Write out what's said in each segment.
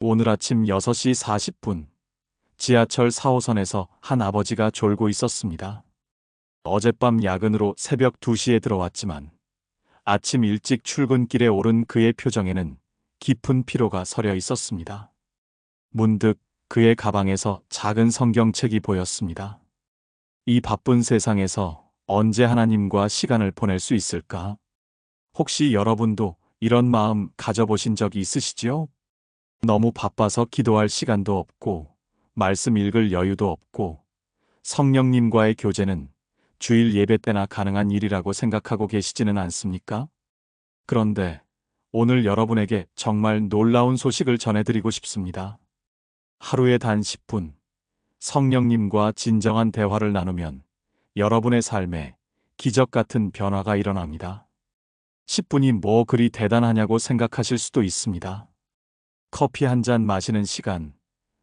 오늘 아침 6시 40분, 지하철 4호선에서 한 아버지가 졸고 있었습니다. 어젯밤 야근으로 새벽 2시에 들어왔지만 아침 일찍 출근길에 오른 그의 표정에는 깊은 피로가 서려 있었습니다. 문득 그의 가방에서 작은 성경책이 보였습니다. 이 바쁜 세상에서 언제 하나님과 시간을 보낼 수 있을까? 혹시 여러분도 이런 마음 가져보신 적이 있으시지요? 너무 바빠서 기도할 시간도 없고, 말씀 읽을 여유도 없고, 성령님과의 교제는 주일 예배 때나 가능한 일이라고 생각하고 계시지는 않습니까? 그런데 오늘 여러분에게 정말 놀라운 소식을 전해드리고 싶습니다. 하루에 단 10분, 성령님과 진정한 대화를 나누면 여러분의 삶에 기적 같은 변화가 일어납니다. 10분이 뭐 그리 대단하냐고 생각하실 수도 있습니다. 커피 한 잔 마시는 시간,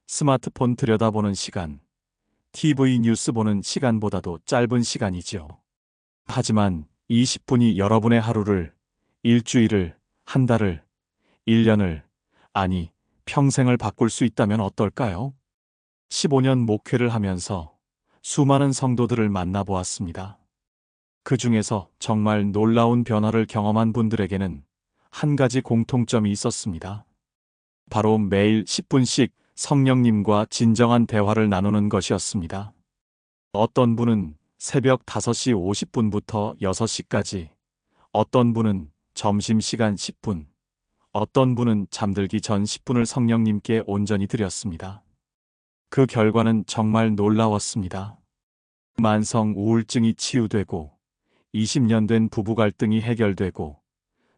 스마트폰 들여다보는 시간, TV 뉴스 보는 시간보다도 짧은 시간이지요. 하지만 이 10분이 여러분의 하루를, 일주일을, 한 달을, 1년을, 아니, 평생을 바꿀 수 있다면 어떨까요? 15년 목회를 하면서 수많은 성도들을 만나보았습니다. 그 중에서 정말 놀라운 변화를 경험한 분들에게는 한 가지 공통점이 있었습니다. 바로 매일 10분씩 성령님과 진정한 대화를 나누는 것이었습니다. 어떤 분은 새벽 5시 50분부터 6시까지, 어떤 분은 점심시간 10분, 어떤 분은 잠들기 전 10분을 성령님께 온전히 드렸습니다. 그 결과는 정말 놀라웠습니다. 만성 우울증이 치유되고, 20년 된 부부 갈등이 해결되고,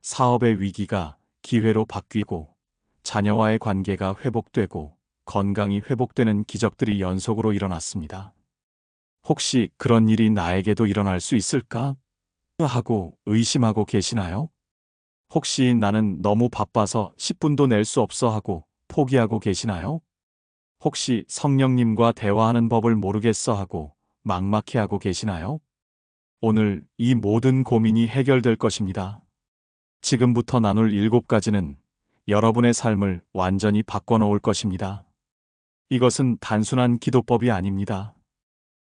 사업의 위기가 기회로 바뀌고, 자녀와의 관계가 회복되고, 건강이 회복되는 기적들이 연속으로 일어났습니다. 혹시 그런 일이 나에게도 일어날 수 있을까? 하고 의심하고 계시나요? 혹시 나는 너무 바빠서 10분도 낼 수 없어 하고 포기하고 계시나요? 혹시 성령님과 대화하는 법을 모르겠어 하고 막막해하고 계시나요? 오늘 이 모든 고민이 해결될 것입니다. 지금부터 나눌 7가지는 여러분의 삶을 완전히 바꿔놓을 것입니다. 이것은 단순한 기도법이 아닙니다.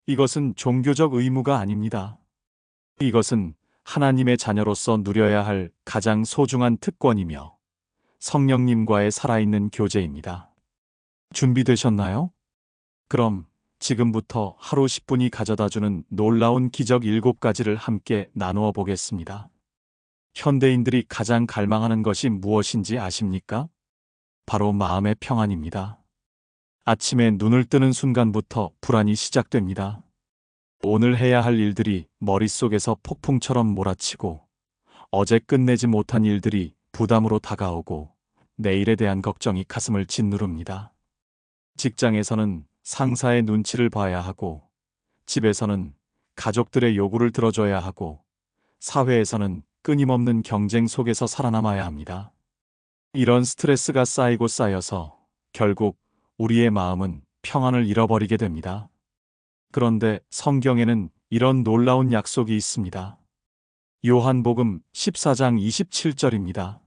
이것은 종교적 의무가 아닙니다. 이것은 하나님의 자녀로서 누려야 할 가장 소중한 특권이며 성령님과의 살아있는 교제입니다. 준비되셨나요? 그럼 지금부터 하루 10분이 가져다주는 놀라운 기적 7가지를 함께 나누어 보겠습니다. 현대인들이 가장 갈망하는 것이 무엇인지 아십니까? 바로 마음의 평안입니다. 아침에 눈을 뜨는 순간부터 불안이 시작됩니다. 오늘 해야 할 일들이 머릿속에서 폭풍처럼 몰아치고, 어제 끝내지 못한 일들이 부담으로 다가오고, 내일에 대한 걱정이 가슴을 짓누릅니다. 직장에서는 상사의 눈치를 봐야 하고, 집에서는 가족들의 요구를 들어줘야 하고, 사회에서는 끊임없는 경쟁 속에서 살아남아야 합니다. 이런 스트레스가 쌓이고 쌓여서 결국 우리의 마음은 평안을 잃어버리게 됩니다. 그런데 성경에는 이런 놀라운 약속이 있습니다. 요한복음 14장 27절입니다.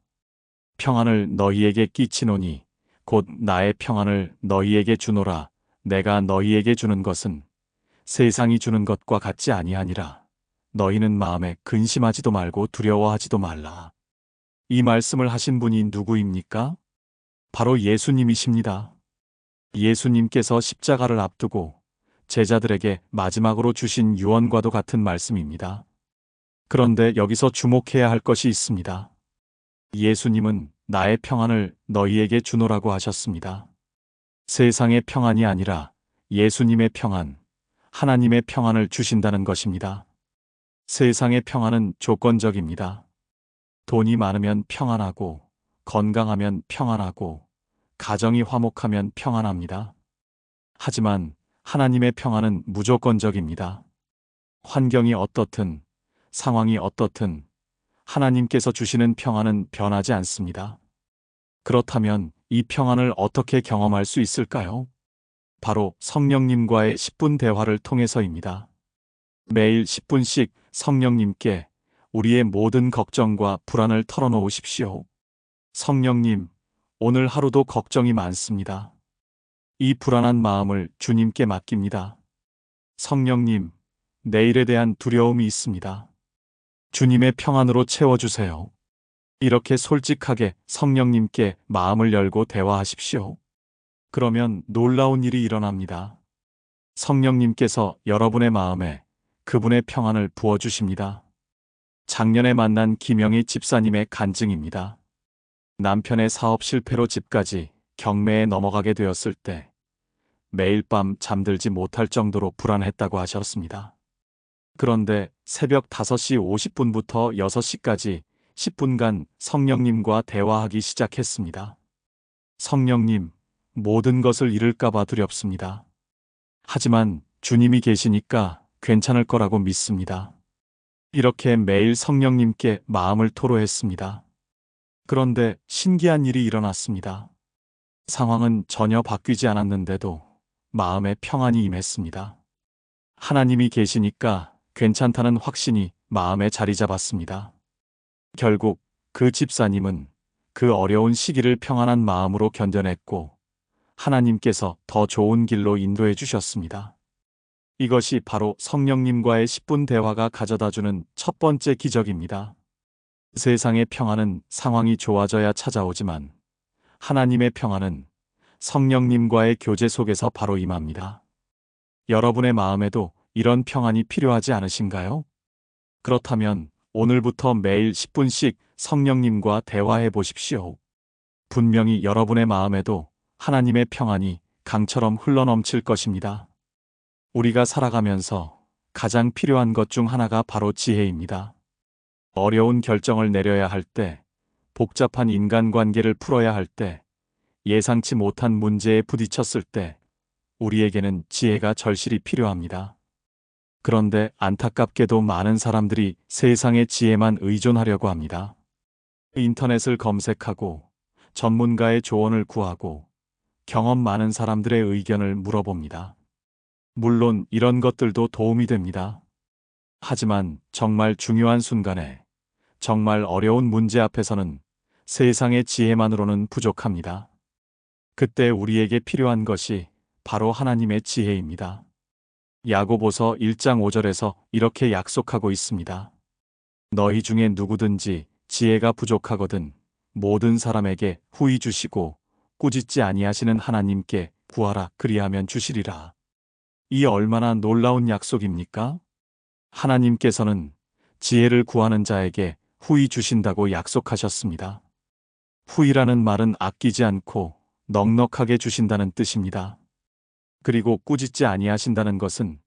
평안을 너희에게 끼치노니 곧 나의 평안을 너희에게 주노라. 내가 너희에게 주는 것은 세상이 주는 것과 같지 아니하니라. 너희는 마음에 근심하지도 말고 두려워하지도 말라. 이 말씀을 하신 분이 누구입니까? 바로 예수님이십니다. 예수님께서 십자가를 앞두고 제자들에게 마지막으로 주신 유언과도 같은 말씀입니다. 그런데 여기서 주목해야 할 것이 있습니다. 예수님은 나의 평안을 너희에게 주노라고 하셨습니다. 세상의 평안이 아니라 예수님의 평안, 하나님의 평안을 주신다는 것입니다. 세상의 평안은 조건적입니다. 돈이 많으면 평안하고, 건강하면 평안하고, 가정이 화목하면 평안합니다. 하지만 하나님의 평안은 무조건적입니다. 환경이 어떻든, 상황이 어떻든, 하나님께서 주시는 평안은 변하지 않습니다. 그렇다면 이 평안을 어떻게 경험할 수 있을까요? 바로 성령님과의 10분 대화를 통해서입니다. 매일 10분씩 성령님께 우리의 모든 걱정과 불안을 털어놓으십시오. 성령님, 오늘 하루도 걱정이 많습니다. 이 불안한 마음을 주님께 맡깁니다. 성령님, 내일에 대한 두려움이 있습니다. 주님의 평안으로 채워주세요. 이렇게 솔직하게 성령님께 마음을 열고 대화하십시오. 그러면 놀라운 일이 일어납니다. 성령님께서 여러분의 마음에 그분의 평안을 부어주십니다. 작년에 만난 김영희 집사님의 간증입니다. 남편의 사업 실패로 집까지 경매에 넘어가게 되었을 때 매일 밤 잠들지 못할 정도로 불안했다고 하셨습니다. 그런데 새벽 5시 50분부터 6시까지 10분간 성령님과 대화하기 시작했습니다. 성령님, 모든 것을 잃을까봐 두렵습니다. 하지만 주님이 계시니까 괜찮을 거라고 믿습니다. 이렇게 매일 성령님께 마음을 토로했습니다. 그런데 신기한 일이 일어났습니다. 상황은 전혀 바뀌지 않았는데도 마음에 평안이 임했습니다. 하나님이 계시니까 괜찮다는 확신이 마음에 자리 잡았습니다. 결국 그 집사님은 그 어려운 시기를 평안한 마음으로 견뎌냈고 하나님께서 더 좋은 길로 인도해 주셨습니다. 이것이 바로 성령님과의 10분 대화가 가져다주는 첫 번째 기적입니다. 세상의 평안은 상황이 좋아져야 찾아오지만 하나님의 평안은 성령님과의 교제 속에서 바로 임합니다. 여러분의 마음에도 이런 평안이 필요하지 않으신가요? 그렇다면 오늘부터 매일 10분씩 성령님과 대화해 보십시오. 분명히 여러분의 마음에도 하나님의 평안이 강처럼 흘러넘칠 것입니다. 우리가 살아가면서 가장 필요한 것 중 하나가 바로 지혜입니다. 어려운 결정을 내려야 할 때, 복잡한 인간관계를 풀어야 할 때, 예상치 못한 문제에 부딪혔을 때, 우리에게는 지혜가 절실히 필요합니다. 그런데 안타깝게도 많은 사람들이 세상의 지혜만 의존하려고 합니다. 인터넷을 검색하고 전문가의 조언을 구하고 경험 많은 사람들의 의견을 물어봅니다. 물론 이런 것들도 도움이 됩니다. 하지만 정말 중요한 순간에 정말 어려운 문제 앞에서는 세상의 지혜만으로는 부족합니다. 그때 우리에게 필요한 것이 바로 하나님의 지혜입니다. 야고보서 1장 5절에서 이렇게 약속하고 있습니다. 너희 중에 누구든지 지혜가 부족하거든 모든 사람에게 후히 주시고 꾸짖지 아니하시는 하나님께 구하라 그리하면 주시리라. 이 얼마나 놀라운 약속입니까? 하나님께서는 지혜를 구하는 자에게 후히 주신다고 약속하셨습니다. 후히라는 말은 아끼지 않고 넉넉하게 주신다는 뜻입니다. 그리고 꾸짖지 아니하신다는 것은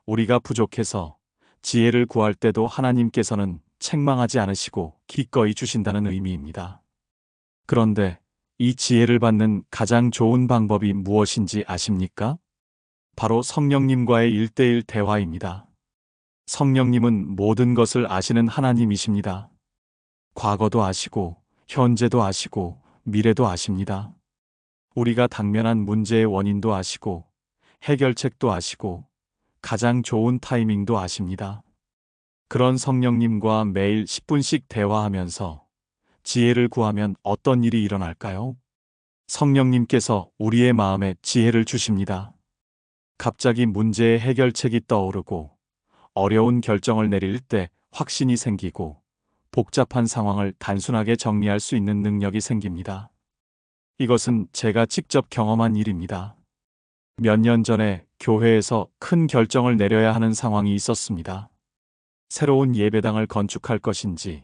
우리가 부족해서 지혜를 구할 때도 하나님께서는 책망하지 않으시고 기꺼이 주신다는 의미입니다. 그런데 이 지혜를 받는 가장 좋은 방법이 무엇인지 아십니까? 바로 성령님과의 1대1 대화입니다. 성령님은 모든 것을 아시는 하나님이십니다. 과거도 아시고, 현재도 아시고, 미래도 아십니다. 우리가 당면한 문제의 원인도 아시고, 해결책도 아시고, 가장 좋은 타이밍도 아십니다. 그런 성령님과 매일 10분씩 대화하면서 지혜를 구하면 어떤 일이 일어날까요? 성령님께서 우리의 마음에 지혜를 주십니다. 갑자기 문제의 해결책이 떠오르고 어려운 결정을 내릴 때 확신이 생기고 복잡한 상황을 단순하게 정리할 수 있는 능력이 생깁니다. 이것은 제가 직접 경험한 일입니다. 몇 년 전에 교회에서 큰 결정을 내려야 하는 상황이 있었습니다. 새로운 예배당을 건축할 것인지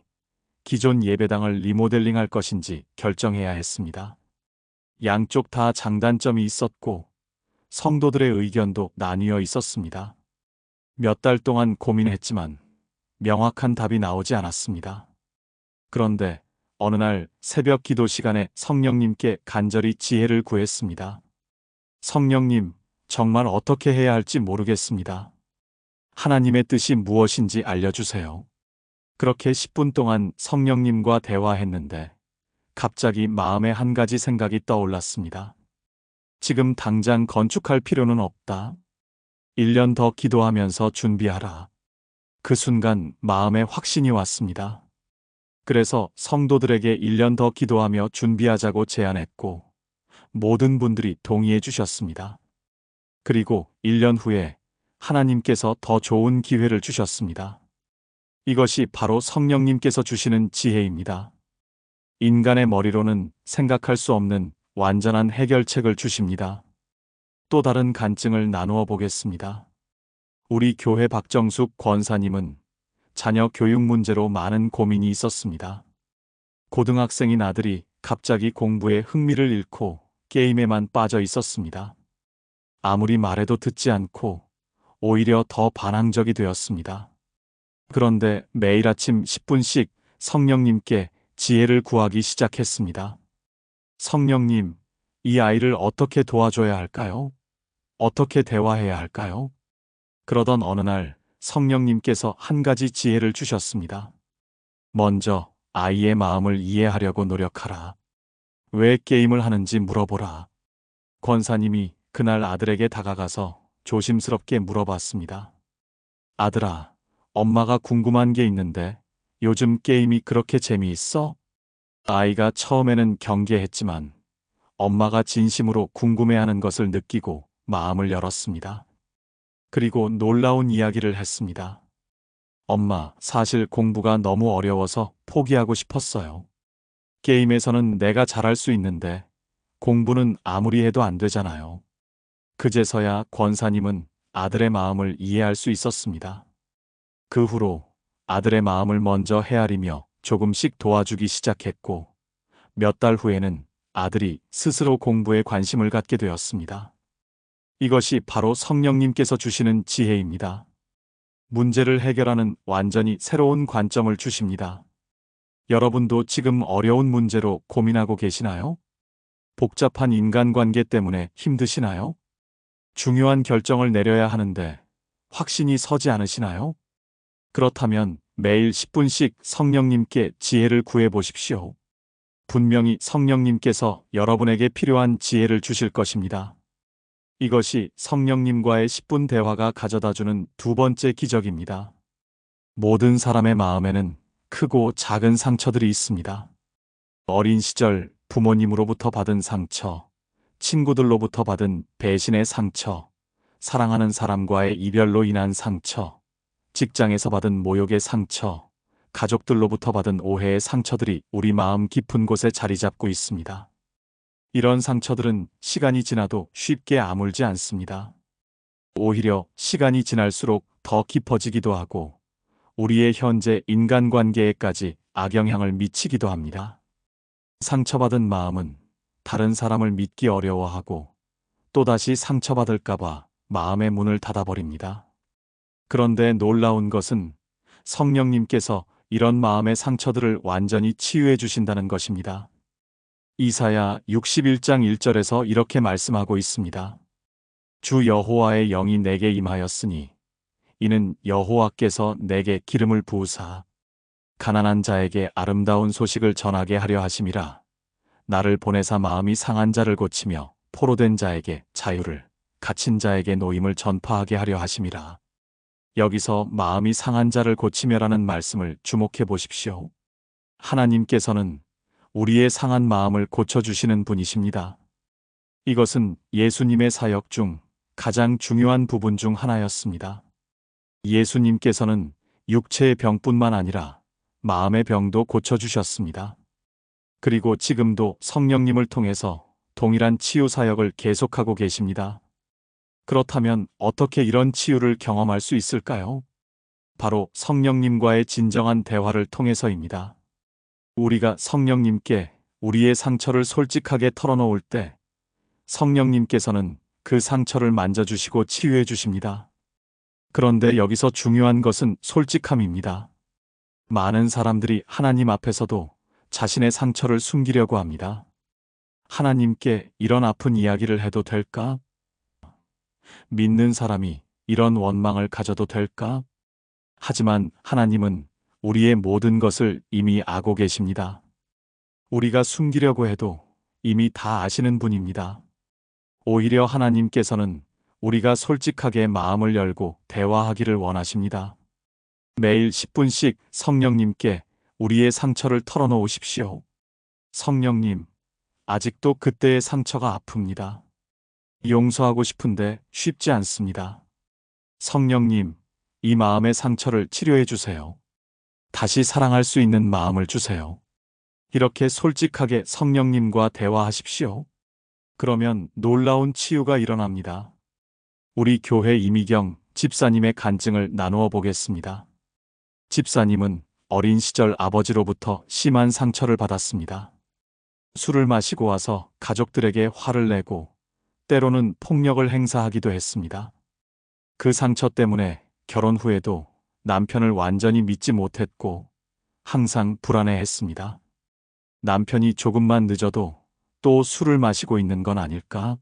기존 예배당을 리모델링할 것인지 결정해야 했습니다. 양쪽 다 장단점이 있었고 성도들의 의견도 나뉘어 있었습니다. 몇 달 동안 고민했지만 명확한 답이 나오지 않았습니다. 그런데 어느 날 새벽 기도 시간에 성령님께 간절히 지혜를 구했습니다. 성령님, 정말 어떻게 해야 할지 모르겠습니다. 하나님의 뜻이 무엇인지 알려주세요. 그렇게 10분 동안 성령님과 대화했는데 갑자기 마음에 한 가지 생각이 떠올랐습니다. 지금 당장 건축할 필요는 없다. 1년 더 기도하면서 준비하라. 그 순간 마음에 확신이 왔습니다. 그래서 성도들에게 1년 더 기도하며 준비하자고 제안했고 모든 분들이 동의해 주셨습니다. 그리고 1년 후에 하나님께서 더 좋은 기회를 주셨습니다. 이것이 바로 성령님께서 주시는 지혜입니다. 인간의 머리로는 생각할 수 없는 완전한 해결책을 주십니다. 또 다른 간증을 나누어 보겠습니다. 우리 교회 박정숙 권사님은 자녀 교육 문제로 많은 고민이 있었습니다. 고등학생인 아들이 갑자기 공부에 흥미를 잃고 게임에만 빠져 있었습니다. 아무리 말해도 듣지 않고 오히려 더 반항적이 되었습니다. 그런데 매일 아침 10분씩 성령님께 지혜를 구하기 시작했습니다. 성령님, 이 아이를 어떻게 도와줘야 할까요? 어떻게 대화해야 할까요? 그러던 어느 날 성령님께서 한 가지 지혜를 주셨습니다. 먼저 아이의 마음을 이해하려고 노력하라. 왜 게임을 하는지 물어보라. 권사님이 그날 아들에게 다가가서 조심스럽게 물어봤습니다. 아들아, 엄마가 궁금한 게 있는데 요즘 게임이 그렇게 재미있어? 아이가 처음에는 경계했지만 엄마가 진심으로 궁금해하는 것을 느끼고 마음을 열었습니다. 그리고 놀라운 이야기를 했습니다. 엄마, 사실 공부가 너무 어려워서 포기하고 싶었어요. 게임에서는 내가 잘할 수 있는데 공부는 아무리 해도 안 되잖아요. 그제서야 권사님은 아들의 마음을 이해할 수 있었습니다. 그 후로 아들의 마음을 먼저 헤아리며 조금씩 도와주기 시작했고 몇 달 후에는 아들이 스스로 공부에 관심을 갖게 되었습니다. 이것이 바로 성령님께서 주시는 지혜입니다. 문제를 해결하는 완전히 새로운 관점을 주십니다. 여러분도 지금 어려운 문제로 고민하고 계시나요? 복잡한 인간관계 때문에 힘드시나요? 중요한 결정을 내려야 하는데 확신이 서지 않으시나요? 그렇다면 매일 10분씩 성령님께 지혜를 구해 보십시오. 분명히 성령님께서 여러분에게 필요한 지혜를 주실 것입니다. 이것이 성령님과의 10분 대화가 가져다주는 두 번째 기적입니다. 모든 사람의 마음에는 크고 작은 상처들이 있습니다. 어린 시절 부모님으로부터 받은 상처, 친구들로부터 받은 배신의 상처, 사랑하는 사람과의 이별로 인한 상처, 직장에서 받은 모욕의 상처, 가족들로부터 받은 오해의 상처들이 우리 마음 깊은 곳에 자리 잡고 있습니다. 이런 상처들은 시간이 지나도 쉽게 아물지 않습니다. 오히려 시간이 지날수록 더 깊어지기도 하고 우리의 현재 인간관계에까지 악영향을 미치기도 합니다. 상처받은 마음은 다른 사람을 믿기 어려워하고 또다시 상처받을까봐 마음의 문을 닫아버립니다. 그런데 놀라운 것은 성령님께서 이런 마음의 상처들을 완전히 치유해 주신다는 것입니다. 이사야 61장 1절에서 이렇게 말씀하고 있습니다. 주 여호와의 영이 내게 임하였으니 이는 여호와께서 내게 기름을 부으사 가난한 자에게 아름다운 소식을 전하게 하려 하심이라. 나를 보내사 마음이 상한 자를 고치며 포로된 자에게 자유를, 갇힌 자에게 노임을 전파하게 하려 하심이라. 여기서 마음이 상한 자를 고치며라는 말씀을 주목해 보십시오. 하나님께서는 우리의 상한 마음을 고쳐주시는 분이십니다. 이것은 예수님의 사역 중 가장 중요한 부분 중 하나였습니다. 예수님께서는 육체의 병뿐만 아니라 마음의 병도 고쳐주셨습니다. 그리고 지금도 성령님을 통해서 동일한 치유 사역을 계속하고 계십니다. 그렇다면 어떻게 이런 치유를 경험할 수 있을까요? 바로 성령님과의 진정한 대화를 통해서입니다. 우리가 성령님께 우리의 상처를 솔직하게 털어놓을 때 성령님께서는 그 상처를 만져주시고 치유해 주십니다. 그런데 여기서 중요한 것은 솔직함입니다. 많은 사람들이 하나님 앞에서도 자신의 상처를 숨기려고 합니다. 하나님께 이런 아픈 이야기를 해도 될까? 믿는 사람이 이런 원망을 가져도 될까? 하지만 하나님은 우리의 모든 것을 이미 알고 계십니다. 우리가 숨기려고 해도 이미 다 아시는 분입니다. 오히려 하나님께서는 우리가 솔직하게 마음을 열고 대화하기를 원하십니다. 매일 10분씩 성령님께 우리의 상처를 털어놓으십시오. 성령님, 아직도 그때의 상처가 아픕니다. 용서하고 싶은데 쉽지 않습니다. 성령님, 이 마음의 상처를 치료해 주세요. 다시 사랑할 수 있는 마음을 주세요. 이렇게 솔직하게 성령님과 대화하십시오. 그러면 놀라운 치유가 일어납니다. 우리 교회 이미경 집사님의 간증을 나누어 보겠습니다. 집사님은 어린 시절 아버지로부터 심한 상처를 받았습니다. 술을 마시고 와서 가족들에게 화를 내고 때로는 폭력을 행사하기도 했습니다. 그 상처 때문에 결혼 후에도 남편을 완전히 믿지 못했고 항상 불안해했습니다. 남편이 조금만 늦어도 또 술을 마시고 있는 건 아닐까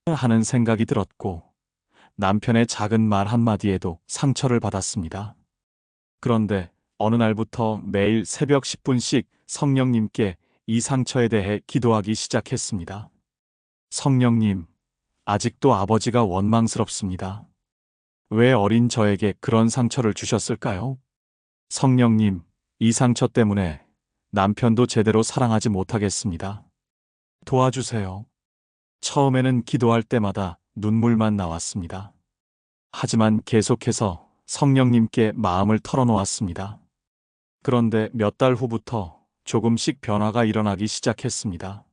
하는 생각이 들었고 남편의 작은 말 한마디에도 상처를 받았습니다. 그런데 어느 날부터 매일 새벽 10분씩 성령님께 이 상처에 대해 기도하기 시작했습니다. 성령님, 아직도 아버지가 원망스럽습니다. 왜 어린 저에게 그런 상처를 주셨을까요? 성령님, 이 상처 때문에 남편도 제대로 사랑하지 못하겠습니다. 도와주세요. 처음에는 기도할 때마다 눈물만 나왔습니다. 하지만 계속해서 성령님께 마음을 털어놓았습니다. 그런데 몇 달 후부터 조금씩 변화가 일어나기 시작했습니다.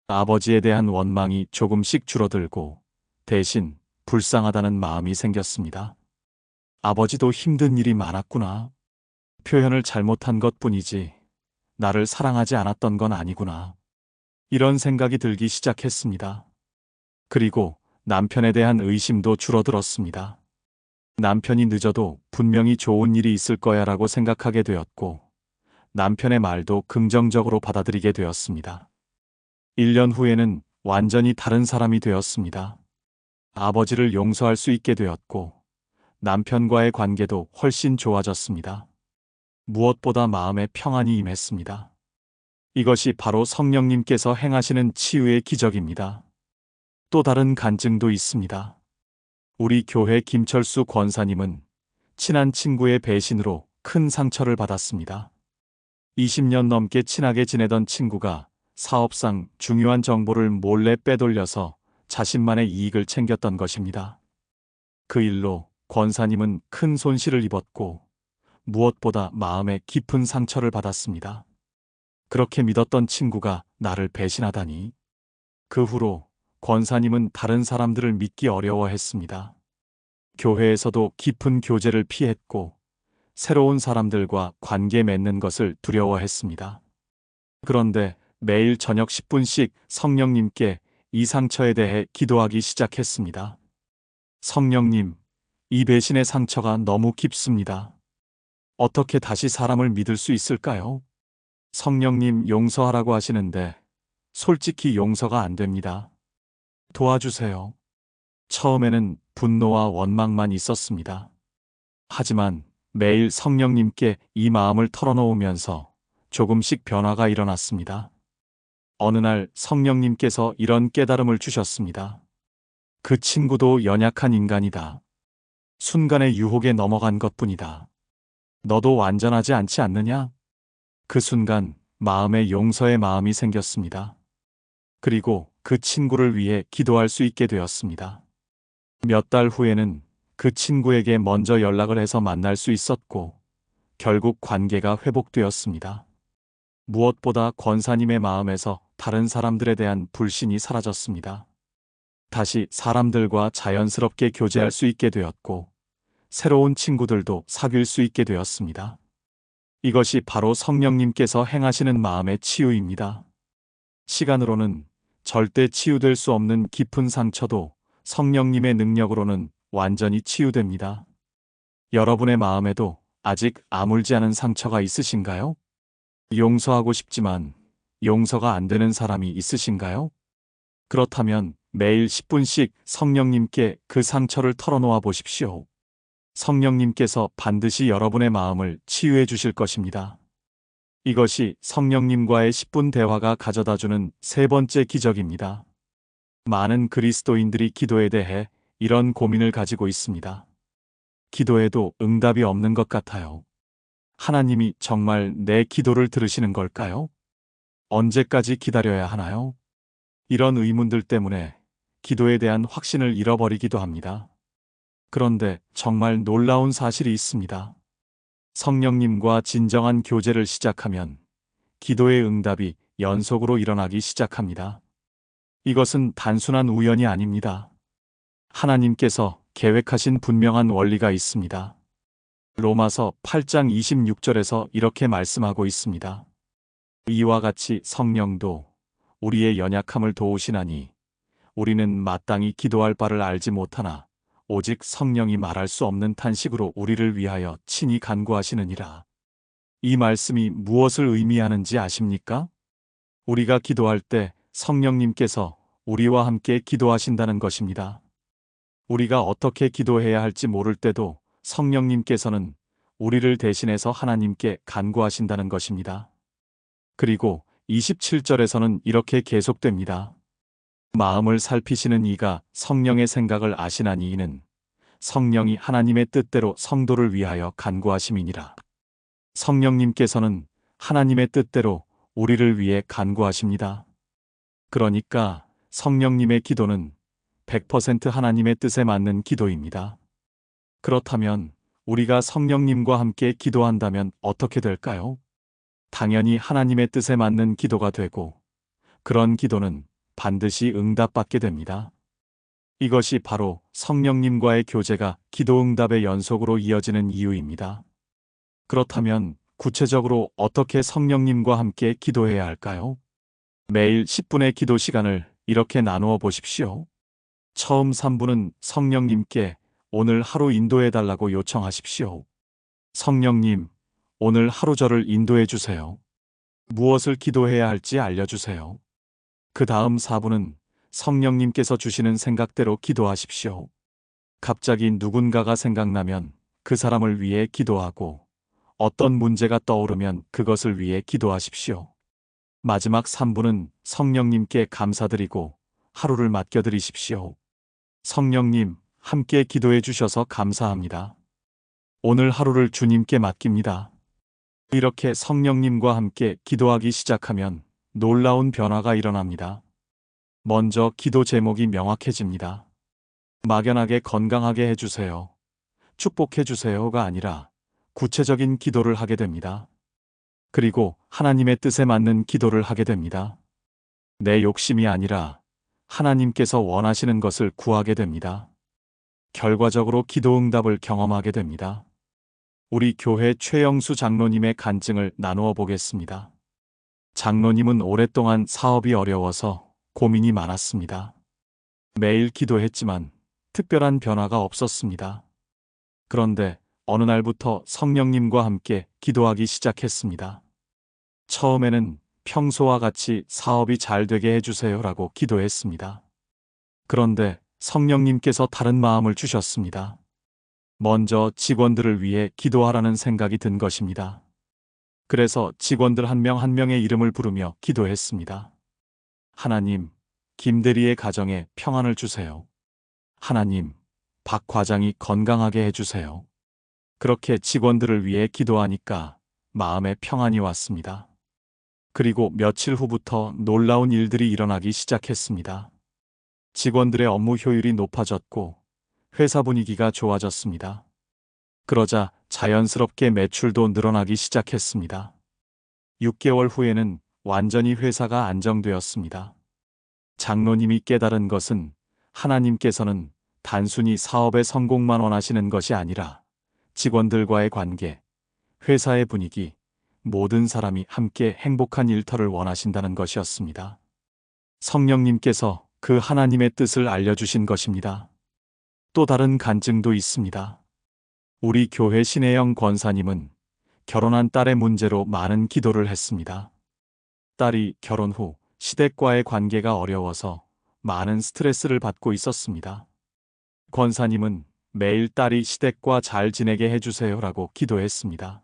아버지에 대한 원망이 조금씩 줄어들고 대신 불쌍하다는 마음이 생겼습니다. 아버지도 힘든 일이 많았구나. 표현을 잘못한 것뿐이지 나를 사랑하지 않았던 건 아니구나. 이런 생각이 들기 시작했습니다. 그리고 남편에 대한 의심도 줄어들었습니다. 남편이 늦어도 분명히 좋은 일이 있을 거야라고 생각하게 되었고 남편의 말도 긍정적으로 받아들이게 되었습니다. 1년 후에는 완전히 다른 사람이 되었습니다. 아버지를 용서할 수 있게 되었고 남편과의 관계도 훨씬 좋아졌습니다. 무엇보다 마음에 평안이 임했습니다. 이것이 바로 성령님께서 행하시는 치유의 기적입니다. 또 다른 간증도 있습니다. 우리 교회 김철수 권사님은 친한 친구의 배신으로 큰 상처를 받았습니다. 20년 넘게 친하게 지내던 친구가 사업상 중요한 정보를 몰래 빼돌려서 자신만의 이익을 챙겼던 것입니다. 그 일로 권사님은 큰 손실을 입었고 무엇보다 마음에 깊은 상처를 받았습니다. 그렇게 믿었던 친구가 나를 배신하다니. 그 후로 권사님은 다른 사람들을 믿기 어려워했습니다. 교회에서도 깊은 교제를 피했고 새로운 사람들과 관계 맺는 것을 두려워했습니다. 그런데 매일 저녁 10분씩 성령님께 이 상처에 대해 기도하기 시작했습니다. 성령님, 이 배신의 상처가 너무 깊습니다. 어떻게 다시 사람을 믿을 수 있을까요? 성령님 용서하라고 하시는데 솔직히 용서가 안 됩니다. 도와주세요. 처음에는 분노와 원망만 있었습니다. 하지만 매일 성령님께 이 마음을 털어놓으면서 조금씩 변화가 일어났습니다. 어느 날 성령님께서 이런 깨달음을 주셨습니다. 그 친구도 연약한 인간이다. 순간의 유혹에 넘어간 것뿐이다. 너도 완전하지 않지 않느냐? 그 순간 마음에 용서의 마음이 생겼습니다. 그리고 그 친구를 위해 기도할 수 있게 되었습니다. 몇 달 후에는 그 친구에게 먼저 연락을 해서 만날 수 있었고 결국 관계가 회복되었습니다. 무엇보다 권사님의 마음에서 다른 사람들에 대한 불신이 사라졌습니다. 다시 사람들과 자연스럽게 교제할 수 있게 되었고 새로운 친구들도 사귈 수 있게 되었습니다. 이것이 바로 성령님께서 행하시는 마음의 치유입니다. 시간으로는 절대 치유될 수 없는 깊은 상처도 성령님의 능력으로는 완전히 치유됩니다. 여러분의 마음에도 아직 아물지 않은 상처가 있으신가요? 용서하고 싶지만 용서가 안 되는 사람이 있으신가요? 그렇다면 매일 10분씩 성령님께 그 상처를 털어놓아 보십시오. 성령님께서 반드시 여러분의 마음을 치유해 주실 것입니다. 이것이 성령님과의 10분 대화가 가져다주는 세 번째 기적입니다. 많은 그리스도인들이 기도에 대해 이런 고민을 가지고 있습니다. 기도해도 응답이 없는 것 같아요. 하나님이 정말 내 기도를 들으시는 걸까요? 언제까지 기다려야 하나요? 이런 의문들 때문에 기도에 대한 확신을 잃어버리기도 합니다. 그런데 정말 놀라운 사실이 있습니다. 성령님과 진정한 교제를 시작하면 기도의 응답이 연속으로 일어나기 시작합니다. 이것은 단순한 우연이 아닙니다. 하나님께서 계획하신 분명한 원리가 있습니다. 로마서 8장 26절에서 이렇게 말씀하고 있습니다. 이와 같이 성령도 우리의 연약함을 도우시나니 우리는 마땅히 기도할 바를 알지 못하나 오직 성령이 말할 수 없는 탄식으로 우리를 위하여 친히 간구하시느니라. 이 말씀이 무엇을 의미하는지 아십니까? 우리가 기도할 때 성령님께서 우리와 함께 기도하신다는 것입니다. 우리가 어떻게 기도해야 할지 모를 때도 성령님께서는 우리를 대신해서 하나님께 간구하신다는 것입니다. 그리고 27절에서는 이렇게 계속됩니다. 마음을 살피시는 이가 성령의 생각을 아시나니 이는 성령이 하나님의 뜻대로 성도를 위하여 간구하심이니라. 성령님께서는 하나님의 뜻대로 우리를 위해 간구하십니다. 그러니까 성령님의 기도는 100% 하나님의 뜻에 맞는 기도입니다. 그렇다면 우리가 성령님과 함께 기도한다면 어떻게 될까요? 당연히 하나님의 뜻에 맞는 기도가 되고 그런 기도는 반드시 응답받게 됩니다. 이것이 바로 성령님과의 교제가 기도 응답의 연속으로 이어지는 이유입니다. 그렇다면 구체적으로 어떻게 성령님과 함께 기도해야 할까요? 매일 10분의 기도 시간을 이렇게 나누어 보십시오. 처음 3분은 성령님께 오늘 하루 인도해 달라고 요청하십시오. 성령님, 오늘 하루 저를 인도해 주세요. 무엇을 기도해야 할지 알려주세요. 그 다음 4분은 성령님께서 주시는 생각대로 기도하십시오. 갑자기 누군가가 생각나면 그 사람을 위해 기도하고 어떤 문제가 떠오르면 그것을 위해 기도하십시오. 마지막 3분은 성령님께 감사드리고 하루를 맡겨드리십시오. 성령님, 함께 기도해 주셔서 감사합니다. 오늘 하루를 주님께 맡깁니다. 이렇게 성령님과 함께 기도하기 시작하면 놀라운 변화가 일어납니다. 먼저 기도 제목이 명확해집니다. 막연하게 건강하게 해주세요. 축복해주세요가 아니라 구체적인 기도를 하게 됩니다. 그리고 하나님의 뜻에 맞는 기도를 하게 됩니다. 내 욕심이 아니라 하나님께서 원하시는 것을 구하게 됩니다. 결과적으로 기도 응답을 경험하게 됩니다. 우리 교회 최영수 장로님의 간증을 나누어 보겠습니다. 장로님은 오랫동안 사업이 어려워서 고민이 많았습니다. 매일 기도했지만 특별한 변화가 없었습니다. 그런데 어느 날부터 성령님과 함께 기도하기 시작했습니다. 처음에는 평소와 같이 사업이 잘 되게 해주세요라고 기도했습니다. 그런데 성령님께서 다른 마음을 주셨습니다. 먼저 직원들을 위해 기도하라는 생각이 든 것입니다. 그래서 직원들 한 명 한 명의 이름을 부르며 기도했습니다. 하나님, 김대리의 가정에 평안을 주세요. 하나님, 박 과장이 건강하게 해주세요. 그렇게 직원들을 위해 기도하니까 마음에 평안이 왔습니다. 그리고 며칠 후부터 놀라운 일들이 일어나기 시작했습니다. 직원들의 업무 효율이 높아졌고 회사 분위기가 좋아졌습니다. 그러자 자연스럽게 매출도 늘어나기 시작했습니다. 6개월 후에는 완전히 회사가 안정되었습니다. 장로님이 깨달은 것은 하나님께서는 단순히 사업의 성공만 원하시는 것이 아니라 직원들과의 관계, 회사의 분위기, 모든 사람이 함께 행복한 일터를 원하신다는 것이었습니다. 성령님께서 그 하나님의 뜻을 알려주신 것입니다. 또 다른 간증도 있습니다. 우리 교회 신혜영 권사님은 결혼한 딸의 문제로 많은 기도를 했습니다. 딸이 결혼 후 시댁과의 관계가 어려워서 많은 스트레스를 받고 있었습니다. 권사님은 매일 딸이 시댁과 잘 지내게 해주세요라고 기도했습니다.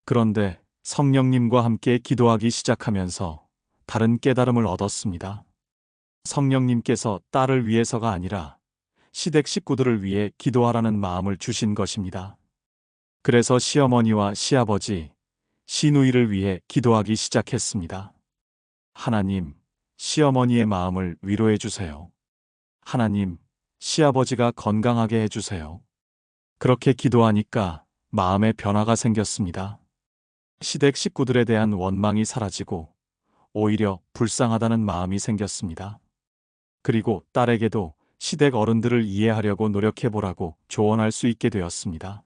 그런데 성령님과 함께 기도하기 시작하면서 다른 깨달음을 얻었습니다. 성령님께서 딸을 위해서가 아니라 시댁 식구들을 위해 기도하라는 마음을 주신 것입니다. 그래서 시어머니와 시아버지, 시누이를 위해 기도하기 시작했습니다. 하나님, 시어머니의 마음을 위로해 주세요. 하나님, 시아버지가 건강하게 해주세요. 그렇게 기도하니까 마음의 변화가 생겼습니다. 시댁 식구들에 대한 원망이 사라지고 오히려 불쌍하다는 마음이 생겼습니다. 그리고 딸에게도 시댁 어른들을 이해하려고 노력해보라고 조언할 수 있게 되었습니다.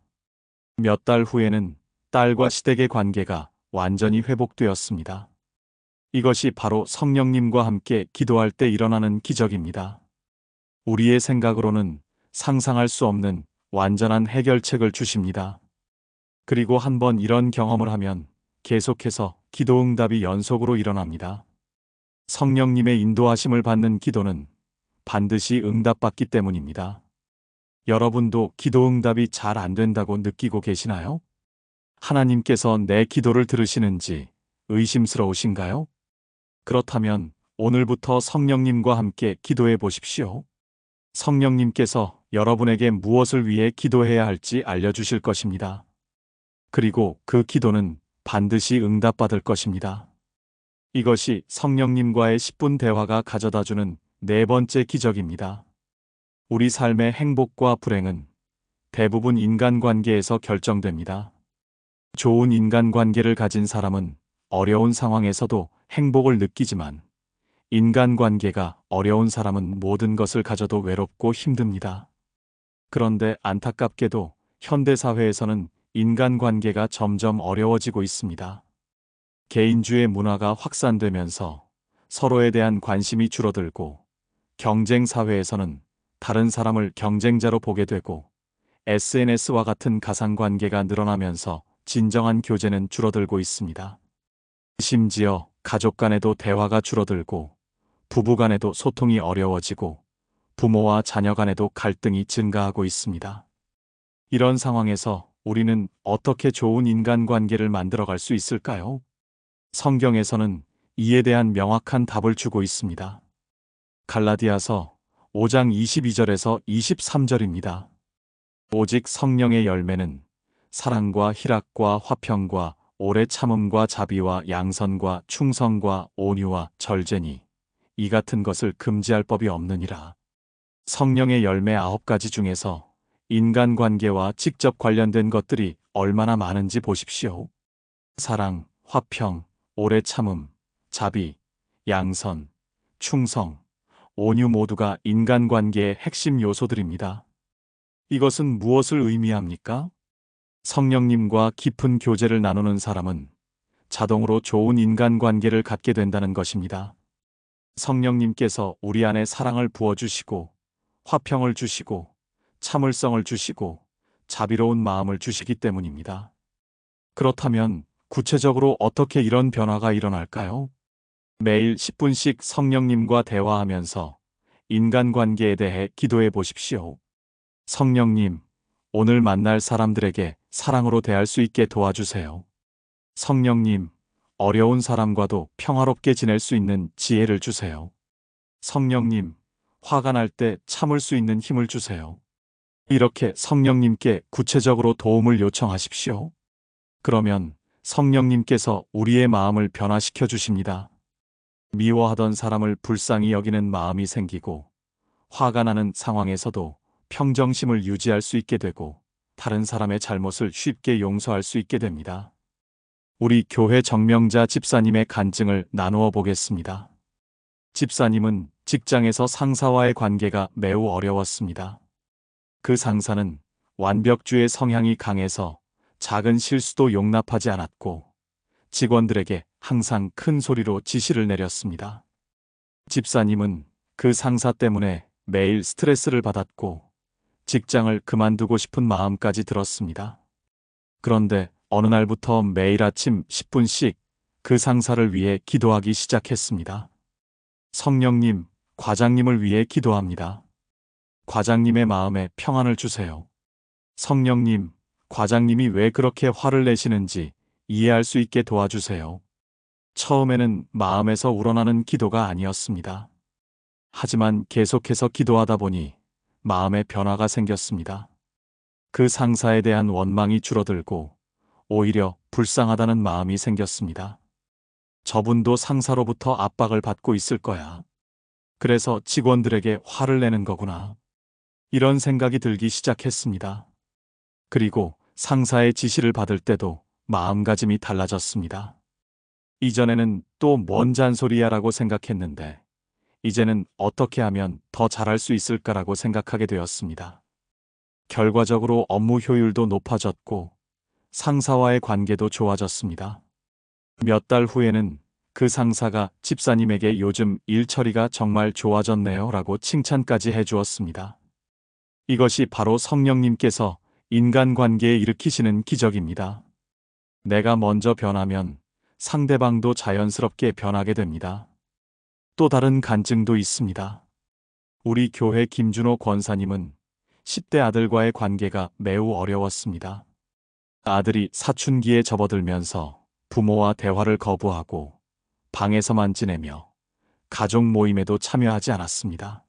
몇 달 후에는 딸과 시댁의 관계가 완전히 회복되었습니다. 이것이 바로 성령님과 함께 기도할 때 일어나는 기적입니다. 우리의 생각으로는 상상할 수 없는 완전한 해결책을 주십니다. 그리고 한번 이런 경험을 하면 계속해서 기도 응답이 연속으로 일어납니다. 성령님의 인도하심을 받는 기도는 반드시 응답받기 때문입니다. 여러분도 기도 응답이 잘 안 된다고 느끼고 계시나요? 하나님께서 내 기도를 들으시는지 의심스러우신가요? 그렇다면 오늘부터 성령님과 함께 기도해 보십시오. 성령님께서 여러분에게 무엇을 위해 기도해야 할지 알려주실 것입니다. 그리고 그 기도는 반드시 응답받을 것입니다. 이것이 성령님과의 10분 대화가 가져다주는 네 번째 기적입니다. 우리 삶의 행복과 불행은 대부분 인간관계에서 결정됩니다. 좋은 인간관계를 가진 사람은 어려운 상황에서도 행복을 느끼지만 인간관계가 어려운 사람은 모든 것을 가져도 외롭고 힘듭니다. 그런데 안타깝게도 현대사회에서는 인간관계가 점점 어려워지고 있습니다. 개인주의 문화가 확산되면서 서로에 대한 관심이 줄어들고 경쟁사회에서는 다른 사람을 경쟁자로 보게 되고 SNS와 같은 가상관계가 늘어나면서 진정한 교제는 줄어들고 있습니다. 심지어 가족 간에도 대화가 줄어들고 부부 간에도 소통이 어려워지고 부모와 자녀 간에도 갈등이 증가하고 있습니다. 이런 상황에서 우리는 어떻게 좋은 인간관계를 만들어갈 수 있을까요? 성경에서는 이에 대한 명확한 답을 주고 있습니다. 갈라디아서 5장 22절에서 23절입니다. 오직 성령의 열매는 사랑과 희락과 화평과 오래 참음과 자비와 양선과 충성과 온유와 절제니 이 같은 것을 금지할 법이 없느니라. 성령의 열매 9가지 중에서 인간관계와 직접 관련된 것들이 얼마나 많은지 보십시오. 사랑, 화평, 오래 참음, 자비, 양선, 충성, 온유 모두가 인간관계의 핵심 요소들입니다. 이것은 무엇을 의미합니까? 성령님과 깊은 교제를 나누는 사람은 자동으로 좋은 인간관계를 갖게 된다는 것입니다. 성령님께서 우리 안에 사랑을 부어주시고 화평을 주시고 참을성을 주시고 자비로운 마음을 주시기 때문입니다. 그렇다면 구체적으로 어떻게 이런 변화가 일어날까요? 매일 10분씩 성령님과 대화하면서 인간관계에 대해 기도해 보십시오. 성령님, 오늘 만날 사람들에게 사랑으로 대할 수 있게 도와주세요. 성령님, 어려운 사람과도 평화롭게 지낼 수 있는 지혜를 주세요. 성령님, 화가 날 때 참을 수 있는 힘을 주세요. 이렇게 성령님께 구체적으로 도움을 요청하십시오. 그러면 성령님께서 우리의 마음을 변화시켜 주십니다. 미워하던 사람을 불쌍히 여기는 마음이 생기고 화가 나는 상황에서도 평정심을 유지할 수 있게 되고 다른 사람의 잘못을 쉽게 용서할 수 있게 됩니다. 우리 교회 정명자 집사님의 간증을 나누어 보겠습니다. 집사님은 직장에서 상사와의 관계가 매우 어려웠습니다. 그 상사는 완벽주의 성향이 강해서 작은 실수도 용납하지 않았고 직원들에게 항상 큰 소리로 지시를 내렸습니다. 집사님은 그 상사 때문에 매일 스트레스를 받았고 직장을 그만두고 싶은 마음까지 들었습니다. 그런데 어느 날부터 매일 아침 10분씩 그 상사를 위해 기도하기 시작했습니다. 성령님, 과장님을 위해 기도합니다. 과장님의 마음에 평안을 주세요. 성령님, 과장님이 왜 그렇게 화를 내시는지 이해할 수 있게 도와주세요. 처음에는 마음에서 우러나는 기도가 아니었습니다. 하지만 계속해서 기도하다 보니 마음의 변화가 생겼습니다. 그 상사에 대한 원망이 줄어들고 오히려 불쌍하다는 마음이 생겼습니다. 저분도 상사로부터 압박을 받고 있을 거야. 그래서 직원들에게 화를 내는 거구나. 이런 생각이 들기 시작했습니다. 그리고 상사의 지시를 받을 때도 마음가짐이 달라졌습니다. 이전에는 또 뭔 잔소리야라고 생각했는데 이제는 어떻게 하면 더 잘할 수 있을까라고 생각하게 되었습니다. 결과적으로 업무 효율도 높아졌고 상사와의 관계도 좋아졌습니다. 몇 달 후에는 그 상사가 집사님에게 요즘 일 처리가 정말 좋아졌네요 라고 칭찬까지 해주었습니다. 이것이 바로 성령님께서 인간관계에 일으키시는 기적입니다. 내가 먼저 변하면 상대방도 자연스럽게 변하게 됩니다. 또 다른 간증도 있습니다. 우리 교회 김준호 권사님은 10대 아들과의 관계가 매우 어려웠습니다. 아들이 사춘기에 접어들면서 부모와 대화를 거부하고 방에서만 지내며 가족 모임에도 참여하지 않았습니다.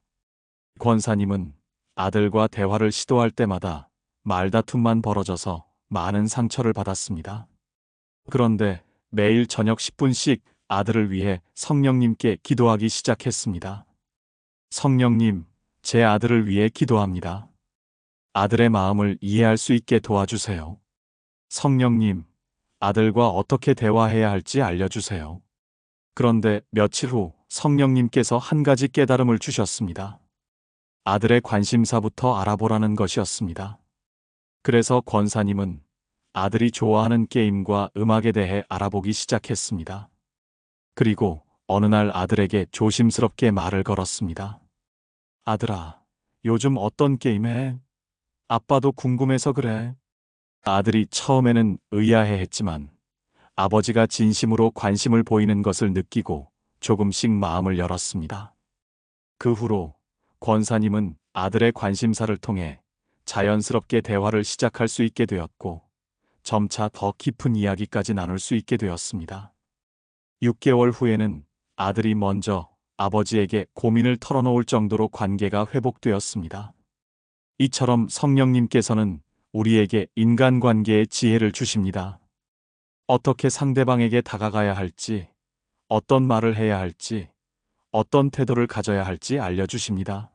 권사님은 아들과 대화를 시도할 때마다 말다툼만 벌어져서 많은 상처를 받았습니다. 그런데 매일 저녁 10분씩 아들을 위해 성령님께 기도하기 시작했습니다. 성령님, 제 아들을 위해 기도합니다. 아들의 마음을 이해할 수 있게 도와주세요. 성령님, 아들과 어떻게 대화해야 할지 알려주세요. 그런데 며칠 후 성령님께서 한 가지 깨달음을 주셨습니다. 아들의 관심사부터 알아보라는 것이었습니다. 그래서 권사님은 아들이 좋아하는 게임과 음악에 대해 알아보기 시작했습니다. 그리고 어느 날 아들에게 조심스럽게 말을 걸었습니다. 아들아, 요즘 어떤 게임 해? 아빠도 궁금해서 그래. 아들이 처음에는 의아해했지만 아버지가 진심으로 관심을 보이는 것을 느끼고 조금씩 마음을 열었습니다. 그 후로 권사님은 아들의 관심사를 통해 자연스럽게 대화를 시작할 수 있게 되었고 점차 더 깊은 이야기까지 나눌 수 있게 되었습니다. 6개월 후에는 아들이 먼저 아버지에게 고민을 털어놓을 정도로 관계가 회복되었습니다. 이처럼 성령님께서는 우리에게 인간관계의 지혜를 주십니다. 어떻게 상대방에게 다가가야 할지, 어떤 말을 해야 할지, 어떤 태도를 가져야 할지 알려주십니다.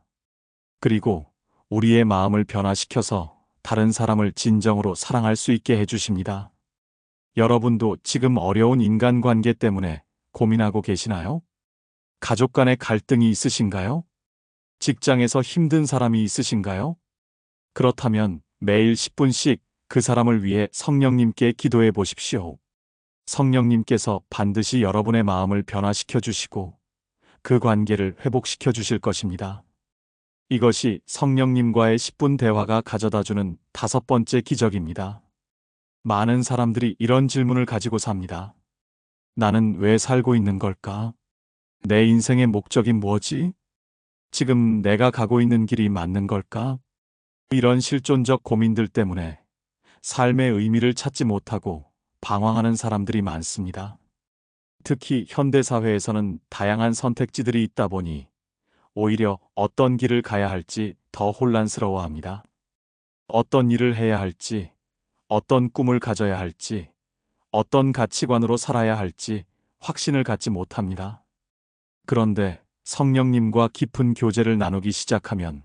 그리고 우리의 마음을 변화시켜서 다른 사람을 진정으로 사랑할 수 있게 해주십니다. 여러분도 지금 어려운 인간관계 때문에 고민하고 계시나요? 가족 간의 갈등이 있으신가요? 직장에서 힘든 사람이 있으신가요? 그렇다면 매일 10분씩 그 사람을 위해 성령님께 기도해 보십시오. 성령님께서 반드시 여러분의 마음을 변화시켜 주시고 그 관계를 회복시켜 주실 것입니다. 이것이 성령님과의 10분 대화가 가져다주는 5번째 기적입니다. 많은 사람들이 이런 질문을 가지고 삽니다. 나는 왜 살고 있는 걸까? 내 인생의 목적이 뭐지? 지금 내가 가고 있는 길이 맞는 걸까? 이런 실존적 고민들 때문에 삶의 의미를 찾지 못하고 방황하는 사람들이 많습니다. 특히 현대사회에서는 다양한 선택지들이 있다 보니 오히려 어떤 길을 가야 할지 더 혼란스러워합니다. 어떤 일을 해야 할지, 어떤 꿈을 가져야 할지, 어떤 가치관으로 살아야 할지 확신을 갖지 못합니다. 그런데 성령님과 깊은 교제를 나누기 시작하면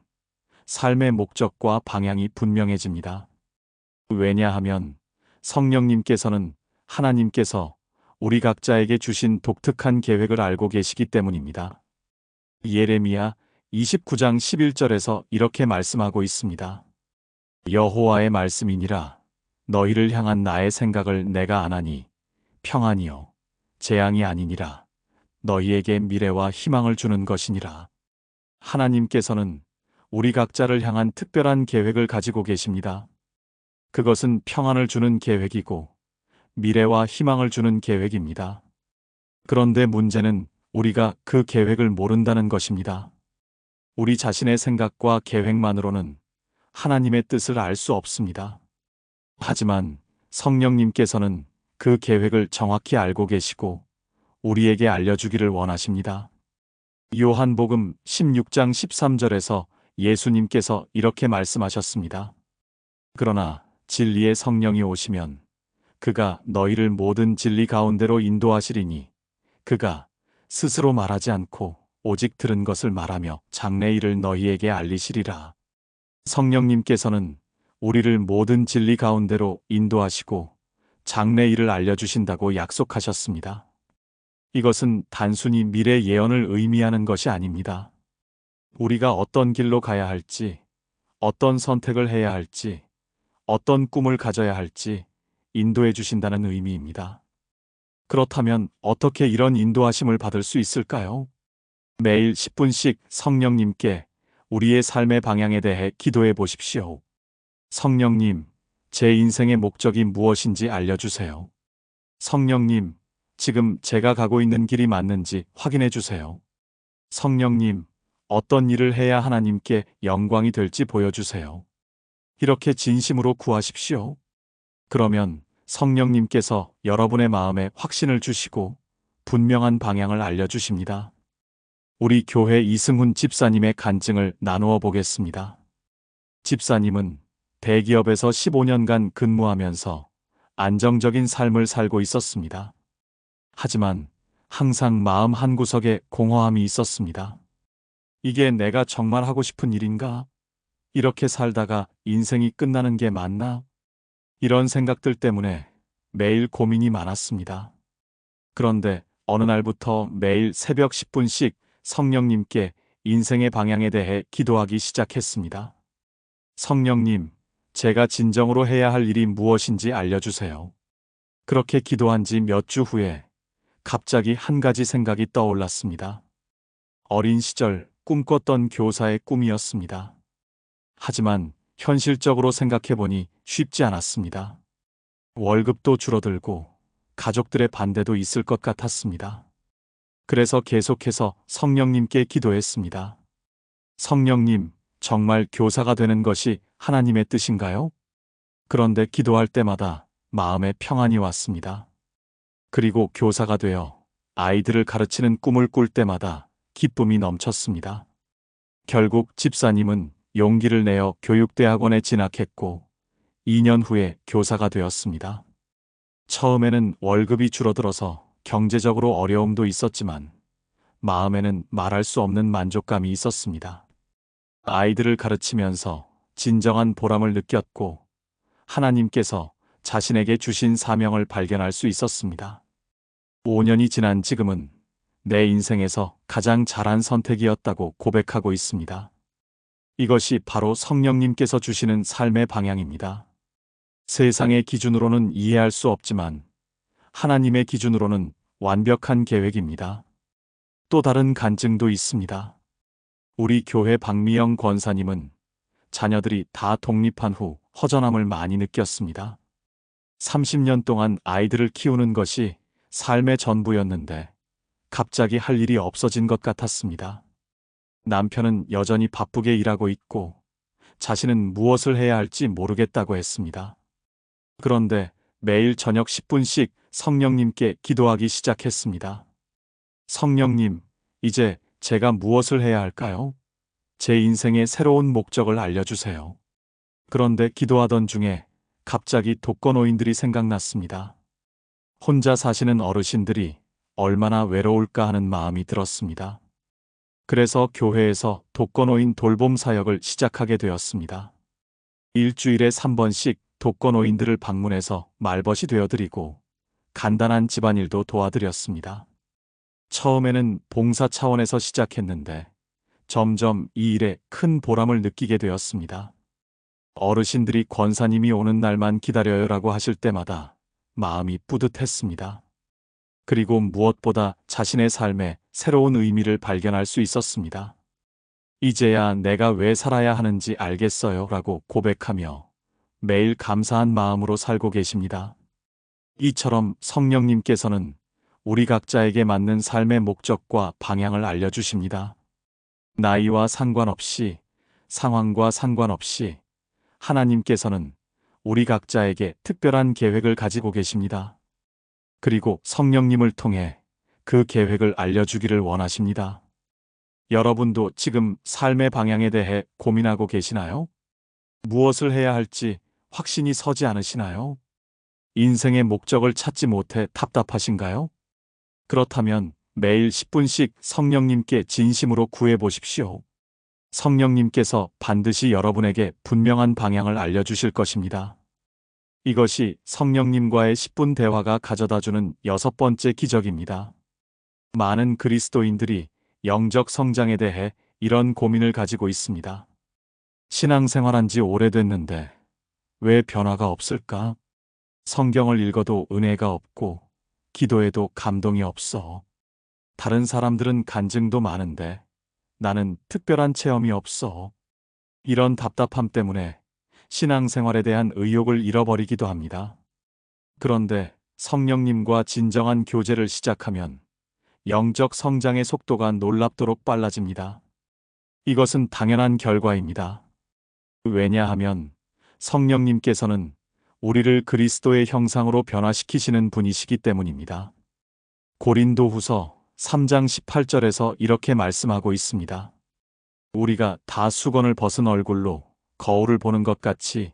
삶의 목적과 방향이 분명해집니다. 왜냐하면 성령님께서는 하나님께서 우리 각자에게 주신 독특한 계획을 알고 계시기 때문입니다. 예레미야 29장 11절에서 이렇게 말씀하고 있습니다. 여호와의 말씀이니라. 너희를 향한 나의 생각을 내가 아나니 평안이요 재앙이 아니니라. 너희에게 미래와 희망을 주는 것이니라. 하나님께서는 우리 각자를 향한 특별한 계획을 가지고 계십니다. 그것은 평안을 주는 계획이고 미래와 희망을 주는 계획입니다. 그런데 문제는 우리가 그 계획을 모른다는 것입니다. 우리 자신의 생각과 계획만으로는 하나님의 뜻을 알 수 없습니다. 하지만 성령님께서는 그 계획을 정확히 알고 계시고 우리에게 알려주기를 원하십니다. 요한복음 16장 13절에서 예수님께서 이렇게 말씀하셨습니다. 그러나 진리의 성령이 오시면 그가 너희를 모든 진리 가운데로 인도하시리니 그가 스스로 말하지 않고 오직 들은 것을 말하며 장래 일을 너희에게 알리시리라. 성령님께서는 우리를 모든 진리 가운데로 인도하시고 장래 일을 알려주신다고 약속하셨습니다. 이것은 단순히 미래 예언을 의미하는 것이 아닙니다. 우리가 어떤 길로 가야 할지, 어떤 선택을 해야 할지, 어떤 꿈을 가져야 할지 인도해 주신다는 의미입니다. 그렇다면 어떻게 이런 인도하심을 받을 수 있을까요? 매일 10분씩 성령님께 우리의 삶의 방향에 대해 기도해 보십시오. 성령님, 제 인생의 목적이 무엇인지 알려주세요. 성령님, 지금 제가 가고 있는 길이 맞는지 확인해 주세요. 성령님, 어떤 일을 해야 하나님께 영광이 될지 보여주세요. 이렇게 진심으로 구하십시오. 그러면 성령님께서 여러분의 마음에 확신을 주시고 분명한 방향을 알려주십니다. 우리 교회 이승훈 집사님의 간증을 나누어 보겠습니다. 집사님은 대기업에서 15년간 근무하면서 안정적인 삶을 살고 있었습니다. 하지만 항상 마음 한구석에 공허함이 있었습니다. 이게 내가 정말 하고 싶은 일인가? 이렇게 살다가 인생이 끝나는 게 맞나? 이런 생각들 때문에 매일 고민이 많았습니다. 그런데 어느 날부터 매일 새벽 10분씩 성령님께 인생의 방향에 대해 기도하기 시작했습니다. 성령님, 제가 진정으로 해야 할 일이 무엇인지 알려주세요. 그렇게 기도한 지 몇 주 후에 갑자기 한 가지 생각이 떠올랐습니다. 어린 시절 꿈꿨던 교사의 꿈이었습니다. 하지만 현실적으로 생각해보니 쉽지 않았습니다. 월급도 줄어들고 가족들의 반대도 있을 것 같았습니다. 그래서 계속해서 성령님께 기도했습니다. 성령님, 정말 교사가 되는 것이 하나님의 뜻인가요? 그런데 기도할 때마다 마음에 평안이 왔습니다. 그리고 교사가 되어 아이들을 가르치는 꿈을 꿀 때마다 기쁨이 넘쳤습니다. 결국 집사님은 용기를 내어 교육대학원에 진학했고 2년 후에 교사가 되었습니다. 처음에는 월급이 줄어들어서 경제적으로 어려움도 있었지만 마음에는 말할 수 없는 만족감이 있었습니다. 아이들을 가르치면서 진정한 보람을 느꼈고 하나님께서 자신에게 주신 사명을 발견할 수 있었습니다. 5년이 지난 지금은 내 인생에서 가장 잘한 선택이었다고 고백하고 있습니다. 이것이 바로 성령님께서 주시는 삶의 방향입니다. 세상의 기준으로는 이해할 수 없지만 하나님의 기준으로는 완벽한 계획입니다. 또 다른 간증도 있습니다. 우리 교회 박미영 권사님은 자녀들이 다 독립한 후 허전함을 많이 느꼈습니다. 30년 동안 아이들을 키우는 것이 삶의 전부였는데 갑자기 할 일이 없어진 것 같았습니다. 남편은 여전히 바쁘게 일하고 있고 자신은 무엇을 해야 할지 모르겠다고 했습니다. 그런데 매일 저녁 10분씩 성령님께 기도하기 시작했습니다. 성령님, 이제 제가 무엇을 해야 할까요? 제 인생의 새로운 목적을 알려주세요. 그런데 기도하던 중에 갑자기 독거노인들이 생각났습니다. 혼자 사시는 어르신들이 얼마나 외로울까 하는 마음이 들었습니다. 그래서 교회에서 독거노인 돌봄 사역을 시작하게 되었습니다. 일주일에 3번씩 독거노인들을 방문해서 말벗이 되어드리고 간단한 집안일도 도와드렸습니다. 처음에는 봉사 차원에서 시작했는데 점점 이 일에 큰 보람을 느끼게 되었습니다. 어르신들이 권사님이 오는 날만 기다려요라고 하실 때마다 마음이 뿌듯했습니다. 그리고 무엇보다 자신의 삶에 새로운 의미를 발견할 수 있었습니다. 이제야 내가 왜 살아야 하는지 알겠어요 라고 고백하며 매일 감사한 마음으로 살고 계십니다. 이처럼 성령님께서는 우리 각자에게 맞는 삶의 목적과 방향을 알려주십니다. 나이와 상관없이, 상황과 상관없이 하나님께서는 우리 각자에게 특별한 계획을 가지고 계십니다. 그리고 성령님을 통해 그 계획을 알려주기를 원하십니다. 여러분도 지금 삶의 방향에 대해 고민하고 계시나요? 무엇을 해야 할지 확신이 서지 않으시나요? 인생의 목적을 찾지 못해 답답하신가요? 그렇다면 매일 10분씩 성령님께 진심으로 구해 보십시오. 성령님께서 반드시 여러분에게 분명한 방향을 알려주실 것입니다. 이것이 성령님과의 10분 대화가 가져다주는 6번째 기적입니다. 많은 그리스도인들이 영적 성장에 대해 이런 고민을 가지고 있습니다. 신앙생활한 지 오래됐는데 왜 변화가 없을까? 성경을 읽어도 은혜가 없고 기도해도 감동이 없어. 다른 사람들은 간증도 많은데 나는 특별한 체험이 없어. 이런 답답함 때문에 신앙생활에 대한 의욕을 잃어버리기도 합니다. 그런데 성령님과 진정한 교제를 시작하면 영적 성장의 속도가 놀랍도록 빨라집니다. 이것은 당연한 결과입니다. 왜냐하면 성령님께서는 우리를 그리스도의 형상으로 변화시키시는 분이시기 때문입니다. 고린도후서 3장 18절에서 이렇게 말씀하고 있습니다. 우리가 다 수건을 벗은 얼굴로 거울을 보는 것 같이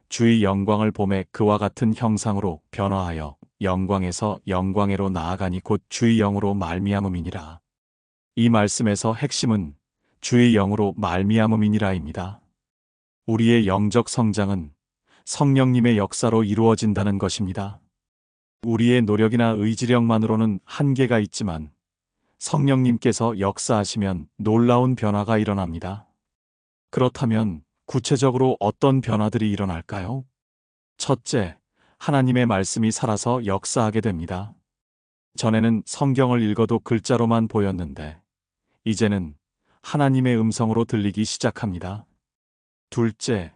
주의 영광을 보매 그와 같은 형상으로 변화하여 영광에서 영광에로 나아가니 곧 주의 영으로 말미암음이니라. 이 말씀에서 핵심은 주의 영으로 말미암음이니라입니다. 우리의 영적 성장은 성령님의 역사로 이루어진다는 것입니다. 우리의 노력이나 의지력만으로는 한계가 있지만 성령님께서 역사하시면 놀라운 변화가 일어납니다. 그렇다면 구체적으로 어떤 변화들이 일어날까요? 첫째, 하나님의 말씀이 살아서 역사하게 됩니다. 전에는 성경을 읽어도 글자로만 보였는데 이제는 하나님의 음성으로 들리기 시작합니다. 둘째,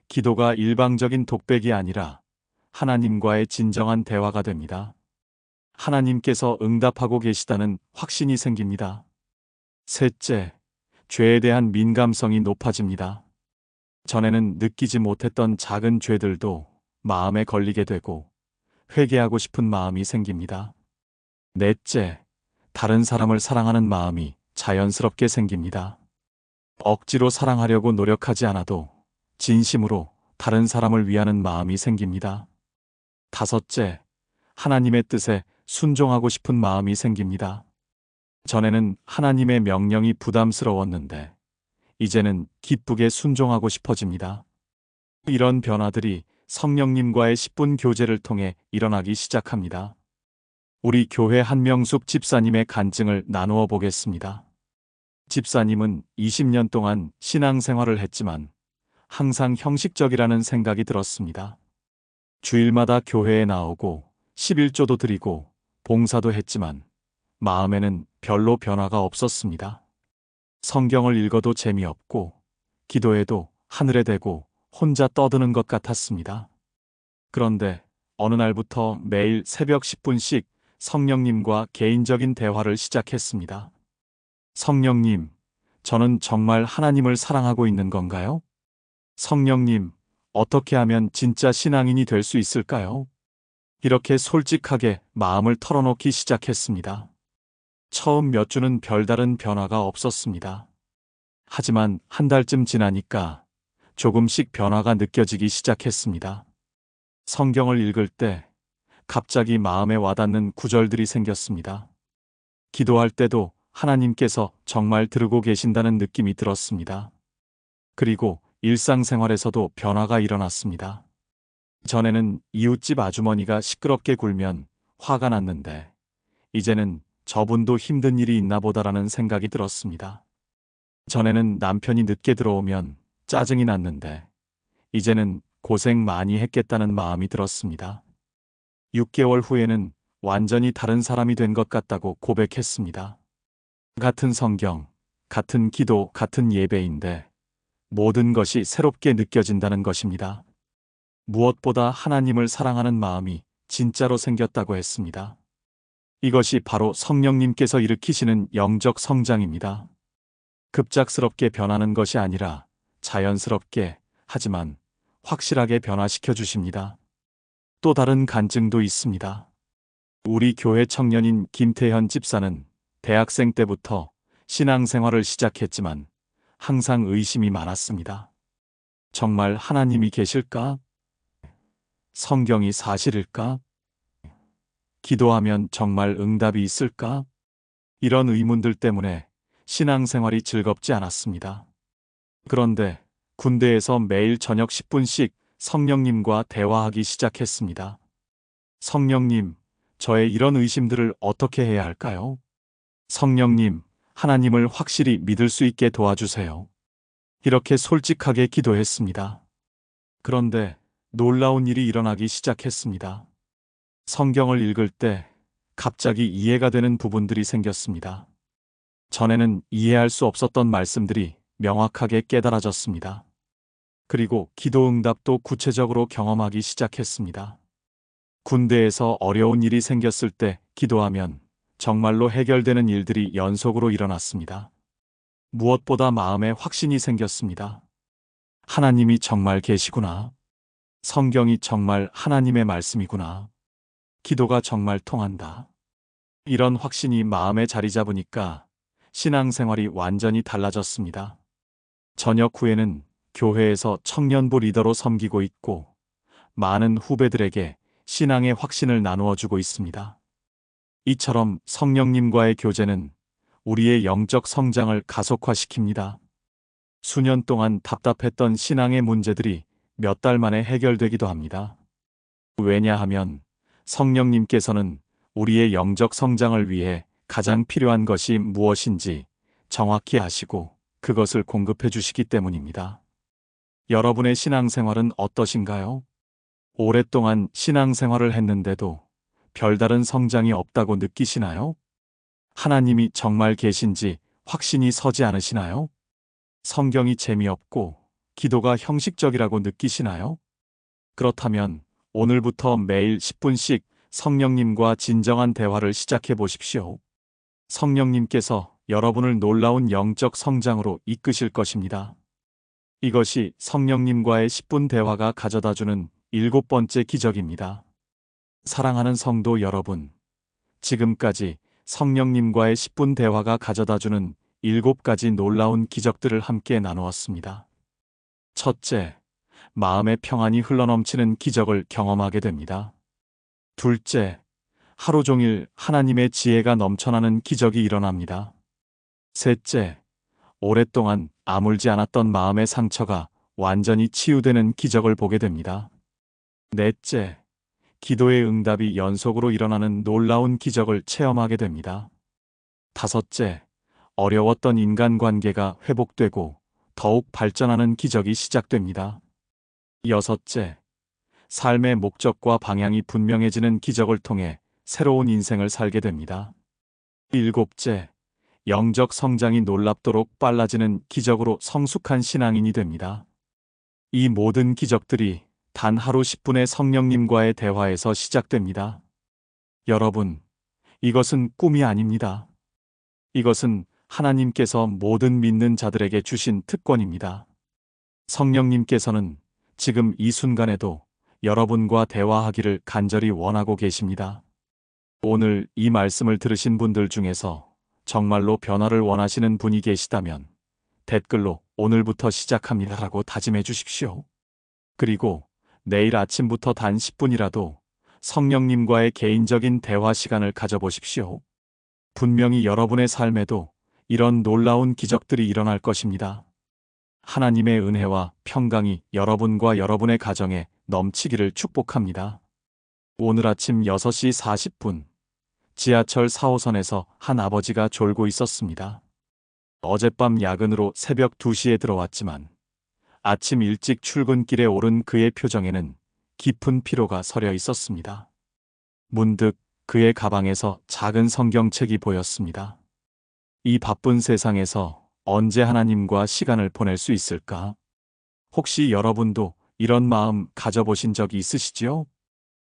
기도가 일방적인 독백이 아니라 하나님과의 진정한 대화가 됩니다. 하나님께서 응답하고 계시다는 확신이 생깁니다. 셋째, 죄에 대한 민감성이 높아집니다. 전에는 느끼지 못했던 작은 죄들도 마음에 걸리게 되고 회개하고 싶은 마음이 생깁니다. 넷째, 다른 사람을 사랑하는 마음이 자연스럽게 생깁니다. 억지로 사랑하려고 노력하지 않아도 진심으로 다른 사람을 위하는 마음이 생깁니다. 다섯째, 하나님의 뜻에 순종하고 싶은 마음이 생깁니다. 전에는 하나님의 명령이 부담스러웠는데 이제는 기쁘게 순종하고 싶어집니다. 이런 변화들이 성령님과의 10분 교제를 통해 일어나기 시작합니다. 우리 교회 한명숙 집사님의 간증을 나누어 보겠습니다. 집사님은 20년 동안 신앙생활을 했지만 항상 형식적이라는 생각이 들었습니다. 주일마다 교회에 나오고 11조도 드리고 봉사도 했지만 마음에는 별로 변화가 없었습니다. 성경을 읽어도 재미없고 기도해도 하늘에 대고 혼자 떠드는 것 같았습니다. 그런데 어느 날부터 매일 새벽 10분씩 성령님과 개인적인 대화를 시작했습니다. 성령님, 저는 정말 하나님을 사랑하고 있는 건가요? 성령님, 어떻게 하면 진짜 신앙인이 될 수 있을까요? 이렇게 솔직하게 마음을 털어놓기 시작했습니다. 처음 몇 주는 별다른 변화가 없었습니다. 하지만 한 달쯤 지나니까 조금씩 변화가 느껴지기 시작했습니다. 성경을 읽을 때 갑자기 마음에 와닿는 구절들이 생겼습니다. 기도할 때도 하나님께서 정말 들으고 계신다는 느낌이 들었습니다. 그리고 일상생활에서도 변화가 일어났습니다. 전에는 이웃집 아주머니가 시끄럽게 굴면 화가 났는데 이제는 저분도 힘든 일이 있나 보다라는 생각이 들었습니다. 전에는 남편이 늦게 들어오면 짜증이 났는데 이제는 고생 많이 했겠다는 마음이 들었습니다. 6개월 후에는 완전히 다른 사람이 된 것 같다고 고백했습니다. 같은 성경, 같은 기도, 같은 예배인데 모든 것이 새롭게 느껴진다는 것입니다. 무엇보다 하나님을 사랑하는 마음이 진짜로 생겼다고 했습니다. 이것이 바로 성령님께서 일으키시는 영적 성장입니다. 급작스럽게 변하는 것이 아니라 자연스럽게 하지만 확실하게 변화시켜 주십니다. 또 다른 간증도 있습니다. 우리 교회 청년인 김태현 집사는 대학생 때부터 신앙생활을 시작했지만 항상 의심이 많았습니다. 정말 하나님이 계실까? 성경이 사실일까? 기도하면 정말 응답이 있을까? 이런 의문들 때문에 신앙생활이 즐겁지 않았습니다. 그런데 군대에서 매일 저녁 10분씩 성령님과 대화하기 시작했습니다. 성령님, 저의 이런 의심들을 어떻게 해야 할까요? 성령님, 하나님을 확실히 믿을 수 있게 도와주세요. 이렇게 솔직하게 기도했습니다. 그런데 놀라운 일이 일어나기 시작했습니다. 성경을 읽을 때 갑자기 이해가 되는 부분들이 생겼습니다. 전에는 이해할 수 없었던 말씀들이 명확하게 깨달아졌습니다. 그리고 기도 응답도 구체적으로 경험하기 시작했습니다. 군대에서 어려운 일이 생겼을 때 기도하면 정말로 해결되는 일들이 연속으로 일어났습니다. 무엇보다 마음에 확신이 생겼습니다. 하나님이 정말 계시구나. 성경이 정말 하나님의 말씀이구나. 기도가 정말 통한다. 이런 확신이 마음에 자리 잡으니까 신앙생활이 완전히 달라졌습니다. 저녁 후에는 교회에서 청년부 리더로 섬기고 있고 많은 후배들에게 신앙의 확신을 나누어 주고 있습니다. 이처럼 성령님과의 교제는 우리의 영적 성장을 가속화시킵니다. 수년 동안 답답했던 신앙의 문제들이 몇 달 만에 해결되기도 합니다. 왜냐하면 성령님께서는 우리의 영적 성장을 위해 가장 필요한 것이 무엇인지 정확히 아시고 그것을 공급해 주시기 때문입니다. 여러분의 신앙생활은 어떠신가요? 오랫동안 신앙생활을 했는데도 별다른 성장이 없다고 느끼시나요? 하나님이 정말 계신지 확신이 서지 않으시나요? 성경이 재미없고 기도가 형식적이라고 느끼시나요? 그렇다면 오늘부터 매일 10분씩 성령님과 진정한 대화를 시작해 보십시오. 성령님께서 여러분을 놀라운 영적 성장으로 이끄실 것입니다. 이것이 성령님과의 10분 대화가 가져다주는 7번째 기적입니다. 사랑하는 성도 여러분, 지금까지 성령님과의 10분 대화가 가져다주는 7가지 놀라운 기적들을 함께 나누었습니다. 첫째, 마음의 평안이 흘러넘치는 기적을 경험하게 됩니다. 둘째, 하루 종일 하나님의 지혜가 넘쳐나는 기적이 일어납니다. 셋째, 오랫동안 아물지 않았던 마음의 상처가 완전히 치유되는 기적을 보게 됩니다. 넷째, 기도의 응답이 연속으로 일어나는 놀라운 기적을 체험하게 됩니다. 다섯째, 어려웠던 인간관계가 회복되고 더욱 발전하는 기적이 시작됩니다. 여섯째, 삶의 목적과 방향이 분명해지는 기적을 통해 새로운 인생을 살게 됩니다. 일곱째, 영적 성장이 놀랍도록 빨라지는 기적으로 성숙한 신앙인이 됩니다. 이 모든 기적들이 단 하루 10분의 성령님과의 대화에서 시작됩니다. 여러분, 이것은 꿈이 아닙니다. 이것은 하나님께서 모든 믿는 자들에게 주신 특권입니다. 성령님께서는 지금 이 순간에도 여러분과 대화하기를 간절히 원하고 계십니다. 오늘 이 말씀을 들으신 분들 중에서 정말로 변화를 원하시는 분이 계시다면 댓글로 오늘부터 시작합니다라고 다짐해 주십시오. 그리고 내일 아침부터 단 10분이라도 성령님과의 개인적인 대화 시간을 가져보십시오. 분명히 여러분의 삶에도 이런 놀라운 기적들이 일어날 것입니다. 하나님의 은혜와 평강이 여러분과 여러분의 가정에 넘치기를 축복합니다. 오늘 아침 6시 40분 지하철 4호선에서 한 아버지가 졸고 있었습니다. 어젯밤 야근으로 새벽 2시에 들어왔지만 아침 일찍 출근길에 오른 그의 표정에는 깊은 피로가 서려 있었습니다. 문득 그의 가방에서 작은 성경책이 보였습니다. 이 바쁜 세상에서 언제 하나님과 시간을 보낼 수 있을까? 혹시 여러분도 이런 마음 가져보신 적이 있으시지요?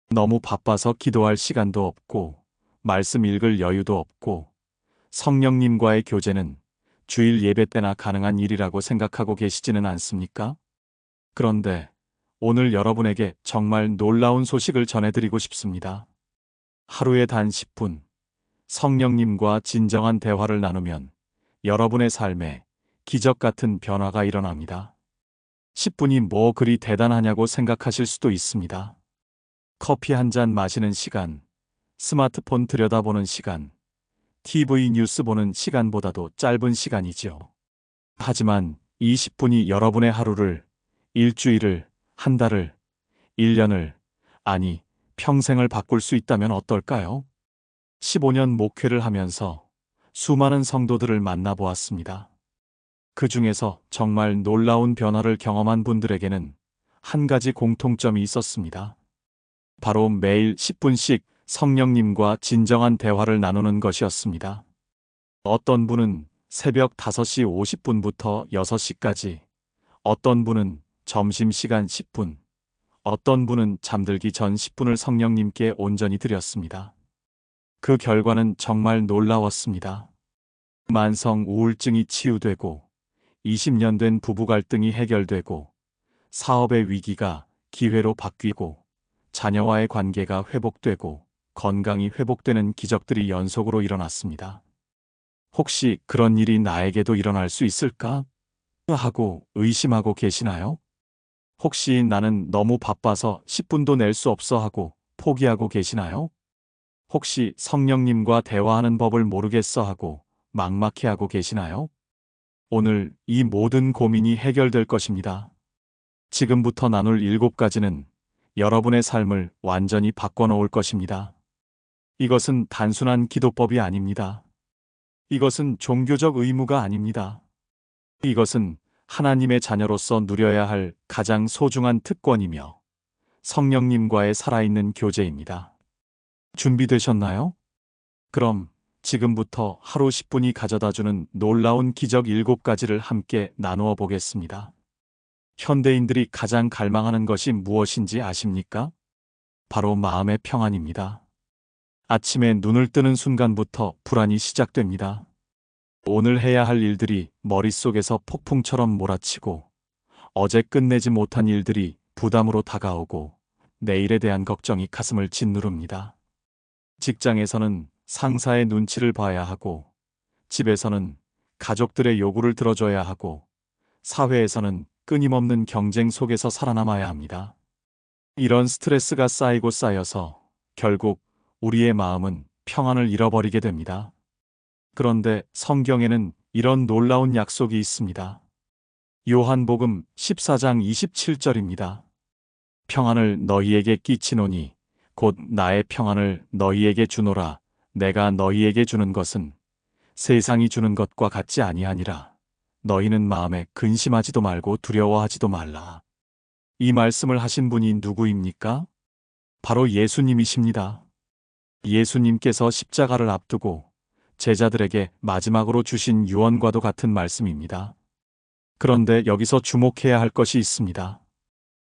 너무 바빠서 기도할 시간도 없고, 말씀 읽을 여유도 없고, 성령님과의 교제는 주일 예배 때나 가능한 일이라고 생각하고 계시지는 않습니까? 그런데 오늘 여러분에게 정말 놀라운 소식을 전해드리고 싶습니다. 하루에 단 10분, 성령님과 진정한 대화를 나누면 여러분의 삶에 기적 같은 변화가 일어납니다. 10분이 뭐 그리 대단하냐고 생각하실 수도 있습니다. 커피 한 잔 마시는 시간, 스마트폰 들여다보는 시간, TV 뉴스 보는 시간보다도 짧은 시간이지요. 하지만 이 10분이 여러분의 하루를, 일주일을, 한 달을, 1년을, 아니, 평생을 바꿀 수 있다면 어떨까요? 15년 목회를 하면서 수많은 성도들을 만나보았습니다. 그 중에서 정말 놀라운 변화를 경험한 분들에게는 한 가지 공통점이 있었습니다. 바로 매일 10분씩 성령님과 진정한 대화를 나누는 것이었습니다. 어떤 분은 새벽 5시 50분부터 6시까지, 어떤 분은 점심시간 10분, 어떤 분은 잠들기 전 10분을 성령님께 온전히 드렸습니다. 그 결과는 정말 놀라웠습니다. 만성 우울증이 치유되고, 20년 된 부부 갈등이 해결되고, 사업의 위기가 기회로 바뀌고, 자녀와의 관계가 회복되고, 건강이 회복되는 기적들이 연속으로 일어났습니다. 혹시 그런 일이 나에게도 일어날 수 있을까? 하고 의심하고 계시나요? 혹시 나는 너무 바빠서 10분도 낼 수 없어 하고 포기하고 계시나요? 혹시 성령님과 대화하는 법을 모르겠어 하고 막막해하고 계시나요? 오늘 이 모든 고민이 해결될 것입니다. 지금부터 나눌 7가지는 여러분의 삶을 완전히 바꿔놓을 것입니다. 이것은 단순한 기도법이 아닙니다. 이것은 종교적 의무가 아닙니다. 이것은 하나님의 자녀로서 누려야 할 가장 소중한 특권이며 성령님과의 살아있는 교제입니다. 준비되셨나요? 그럼 지금부터 하루 10분이 가져다주는 놀라운 기적 7가지를 함께 나누어 보겠습니다. 현대인들이 가장 갈망하는 것이 무엇인지 아십니까? 바로 마음의 평안입니다. 아침에 눈을 뜨는 순간부터 불안이 시작됩니다. 오늘 해야 할 일들이 머릿속에서 폭풍처럼 몰아치고, 어제 끝내지 못한 일들이 부담으로 다가오고, 내일에 대한 걱정이 가슴을 짓누릅니다. 직장에서는 상사의 눈치를 봐야 하고, 집에서는 가족들의 요구를 들어줘야 하고, 사회에서는 끊임없는 경쟁 속에서 살아남아야 합니다. 이런 스트레스가 쌓이고 쌓여서 결국 우리의 마음은 평안을 잃어버리게 됩니다. 그런데 성경에는 이런 놀라운 약속이 있습니다. 요한복음 14장 27절입니다. 평안을 너희에게 끼치노니 곧 나의 평안을 너희에게 주노라. 내가 너희에게 주는 것은 세상이 주는 것과 같지 아니하니라. 너희는 마음에 근심하지도 말고 두려워하지도 말라. 이 말씀을 하신 분이 누구입니까? 바로 예수님이십니다. 예수님께서 십자가를 앞두고 제자들에게 마지막으로 주신 유언과도 같은 말씀입니다. 그런데 여기서 주목해야 할 것이 있습니다.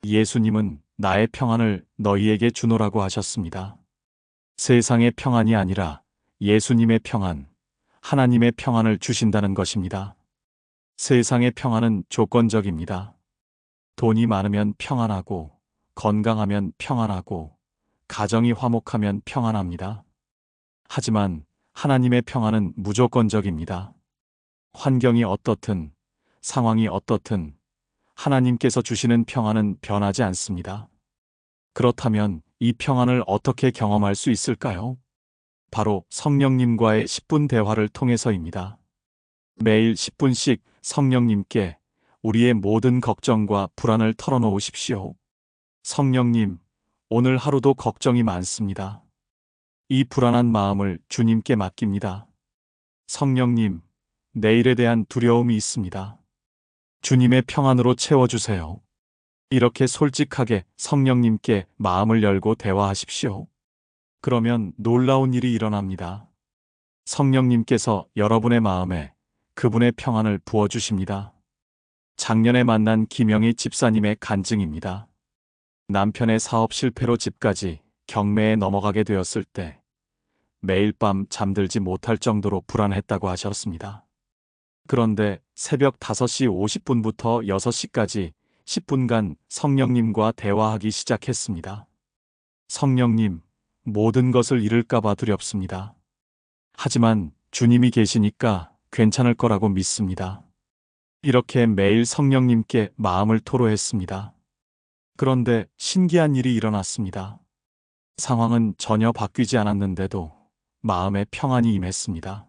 예수님은 나의 평안을 너희에게 주노라고 하셨습니다. 세상의 평안이 아니라 예수님의 평안, 하나님의 평안을 주신다는 것입니다. 세상의 평안은 조건적입니다. 돈이 많으면 평안하고, 건강하면 평안하고, 가정이 화목하면 평안합니다. 하지만 하나님의 평안은 무조건적입니다. 환경이 어떻든, 상황이 어떻든, 하나님께서 주시는 평안은 변하지 않습니다. 그렇다면 이 평안을 어떻게 경험할 수 있을까요? 바로 성령님과의 10분 대화를 통해서입니다. 매일 10분씩 성령님께 우리의 모든 걱정과 불안을 털어놓으십시오. 성령님, 오늘 하루도 걱정이 많습니다. 이 불안한 마음을 주님께 맡깁니다. 성령님, 내일에 대한 두려움이 있습니다. 주님의 평안으로 채워주세요. 이렇게 솔직하게 성령님께 마음을 열고 대화하십시오. 그러면 놀라운 일이 일어납니다. 성령님께서 여러분의 마음에 그분의 평안을 부어주십니다. 작년에 만난 김영희 집사님의 간증입니다. 남편의 사업 실패로 집까지 경매에 넘어가게 되었을 때 매일 밤 잠들지 못할 정도로 불안했다고 하셨습니다. 그런데 새벽 5시 50분부터 6시까지 10분간 성령님과 대화하기 시작했습니다. 성령님, 모든 것을 잃을까봐 두렵습니다. 하지만 주님이 계시니까 괜찮을 거라고 믿습니다. 이렇게 매일 성령님께 마음을 토로했습니다. 그런데 신기한 일이 일어났습니다. 상황은 전혀 바뀌지 않았는데도 마음에 평안이 임했습니다.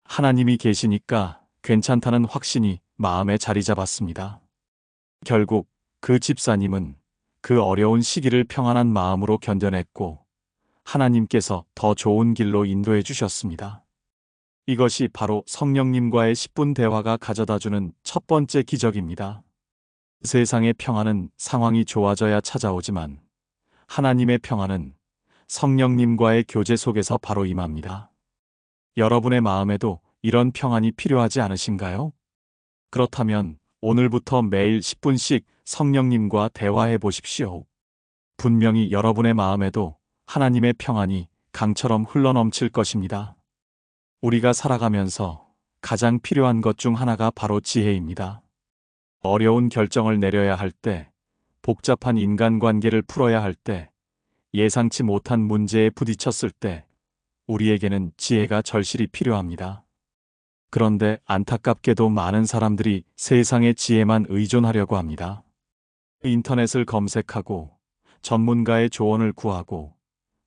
하나님이 계시니까 괜찮다는 확신이 마음에 자리 잡았습니다. 결국 그 집사님은 그 어려운 시기를 평안한 마음으로 견뎌냈고 하나님께서 더 좋은 길로 인도해 주셨습니다. 이것이 바로 성령님과의 10분 대화가 가져다주는 첫 번째 기적입니다. 세상의 평안은 상황이 좋아져야 찾아오지만 하나님의 평안은 성령님과의 교제 속에서 바로 임합니다. 여러분의 마음에도 이런 평안이 필요하지 않으신가요? 그렇다면 오늘부터 매일 10분씩 성령님과 대화해 보십시오. 분명히 여러분의 마음에도 하나님의 평안이 강처럼 흘러넘칠 것입니다. 우리가 살아가면서 가장 필요한 것 중 하나가 바로 지혜입니다. 어려운 결정을 내려야 할 때, 복잡한 인간관계를 풀어야 할 때, 예상치 못한 문제에 부딪혔을 때, 우리에게는 지혜가 절실히 필요합니다. 그런데 안타깝게도 많은 사람들이 세상의 지혜만 의존하려고 합니다. 인터넷을 검색하고 전문가의 조언을 구하고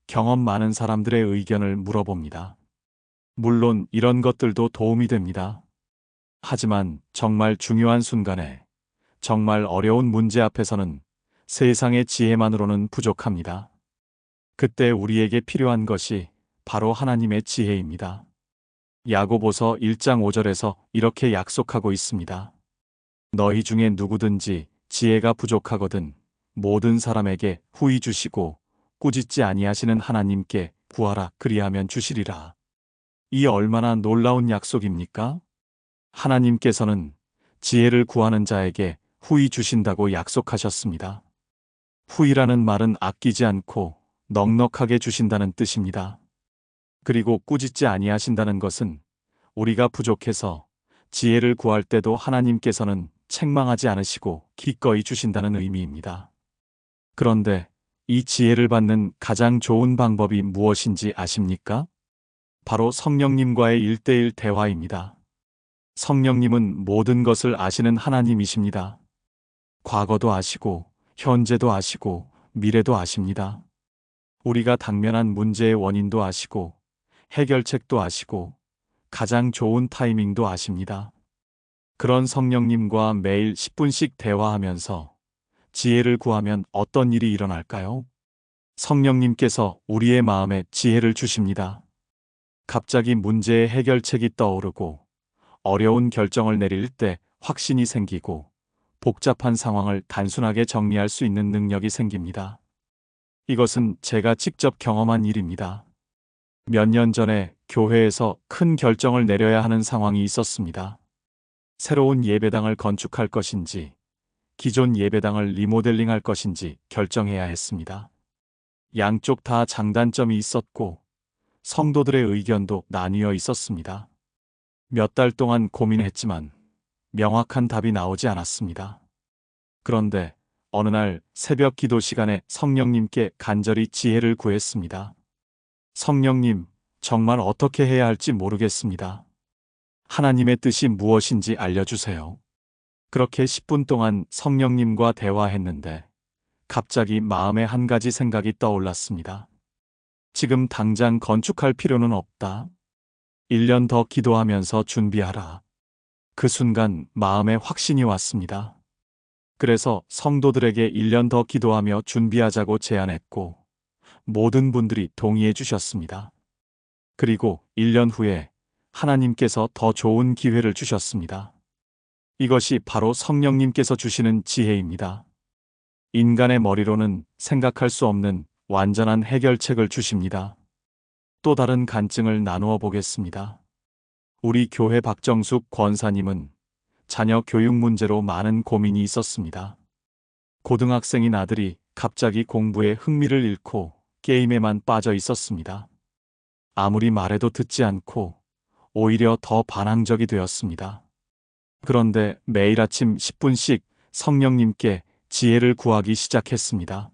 경험 많은 사람들의 의견을 물어봅니다. 물론 이런 것들도 도움이 됩니다. 하지만 정말 중요한 순간에 정말 어려운 문제 앞에서는 세상의 지혜만으로는 부족합니다. 그때 우리에게 필요한 것이 바로 하나님의 지혜입니다. 야고보서 1장 5절에서 이렇게 약속하고 있습니다. 너희 중에 누구든지 지혜가 부족하거든 모든 사람에게 후히 주시고 꾸짖지 아니하시는 하나님께 구하라 그리하면 주시리라. 이 얼마나 놀라운 약속입니까? 하나님께서는 지혜를 구하는 자에게 후히 주신다고 약속하셨습니다. 후히라는 말은 아끼지 않고 넉넉하게 주신다는 뜻입니다. 그리고 꾸짖지 아니하신다는 것은 우리가 부족해서 지혜를 구할 때도 하나님께서는 책망하지 않으시고 기꺼이 주신다는 의미입니다. 그런데 이 지혜를 받는 가장 좋은 방법이 무엇인지 아십니까? 바로 성령님과의 1:1 대화입니다. 성령님은 모든 것을 아시는 하나님이십니다. 과거도 아시고, 현재도 아시고, 미래도 아십니다. 우리가 당면한 문제의 원인도 아시고, 해결책도 아시고, 가장 좋은 타이밍도 아십니다. 그런 성령님과 매일 10분씩 대화하면서 지혜를 구하면 어떤 일이 일어날까요? 성령님께서 우리의 마음에 지혜를 주십니다. 갑자기 문제의 해결책이 떠오르고, 어려운 결정을 내릴 때 확신이 생기고, 복잡한 상황을 단순하게 정리할 수 있는 능력이 생깁니다. 이것은 제가 직접 경험한 일입니다. 몇 년 전에 교회에서 큰 결정을 내려야 하는 상황이 있었습니다. 새로운 예배당을 건축할 것인지, 기존 예배당을 리모델링할 것인지 결정해야 했습니다. 양쪽 다 장단점이 있었고, 성도들의 의견도 나뉘어 있었습니다. 몇 달 동안 고민했지만 명확한 답이 나오지 않았습니다. 그런데 어느 날 새벽 기도 시간에 성령님께 간절히 지혜를 구했습니다. 성령님, 정말 어떻게 해야 할지 모르겠습니다. 하나님의 뜻이 무엇인지 알려주세요. 그렇게 10분 동안 성령님과 대화했는데 갑자기 마음에 한 가지 생각이 떠올랐습니다. 지금 당장 건축할 필요는 없다. 1년 더 기도하면서 준비하라. 그 순간 마음에 확신이 왔습니다. 그래서 성도들에게 1년 더 기도하며 준비하자고 제안했고 모든 분들이 동의해 주셨습니다. 그리고 1년 후에 하나님께서 더 좋은 기회를 주셨습니다. 이것이 바로 성령님께서 주시는 지혜입니다. 인간의 머리로는 생각할 수 없는 완전한 해결책을 주십니다. 또 다른 간증을 나누어 보겠습니다. 우리 교회 박정숙 권사님은 자녀 교육 문제로 많은 고민이 있었습니다. 고등학생인 아들이 갑자기 공부에 흥미를 잃고 게임에만 빠져 있었습니다. 아무리 말해도 듣지 않고 오히려 더 반항적이 되었습니다. 그런데 매일 아침 10분씩 성령님께 지혜를 구하기 시작했습니다.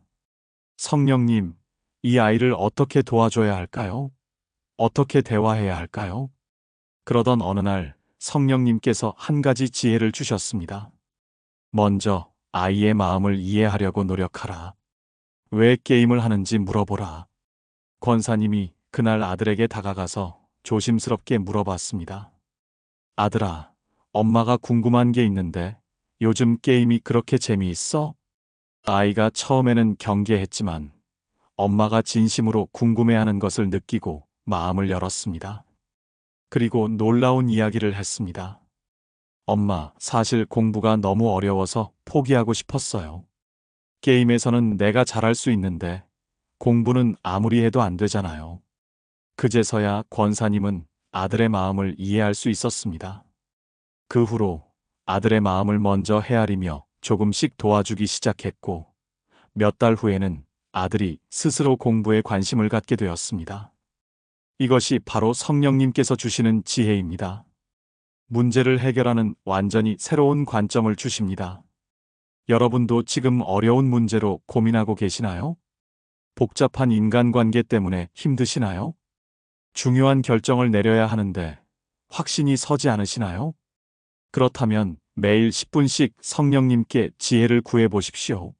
성령님, 이 아이를 어떻게 도와줘야 할까요? 어떻게 대화해야 할까요? 그러던 어느 날 성령님께서 한 가지 지혜를 주셨습니다. 먼저 아이의 마음을 이해하려고 노력하라. 왜 게임을 하는지 물어보라. 권사님이 그날 아들에게 다가가서 조심스럽게 물어봤습니다. 아들아, 엄마가 궁금한 게 있는데 요즘 게임이 그렇게 재미있어? 아이가 처음에는 경계했지만 엄마가 진심으로 궁금해하는 것을 느끼고 마음을 열었습니다. 그리고 놀라운 이야기를 했습니다. 엄마, 사실 공부가 너무 어려워서 포기하고 싶었어요. 게임에서는 내가 잘할 수 있는데 공부는 아무리 해도 안 되잖아요. 그제서야 권사님은 아들의 마음을 이해할 수 있었습니다. 그 후로 아들의 마음을 먼저 헤아리며 조금씩 도와주기 시작했고, 몇 달 후에는 아들이 스스로 공부에 관심을 갖게 되었습니다. 이것이 바로 성령님께서 주시는 지혜입니다. 문제를 해결하는 완전히 새로운 관점을 주십니다. 여러분도 지금 어려운 문제로 고민하고 계시나요? 복잡한 인간관계 때문에 힘드시나요? 중요한 결정을 내려야 하는데 확신이 서지 않으시나요? 그렇다면 매일 10분씩 성령님께 지혜를 구해 보십시오.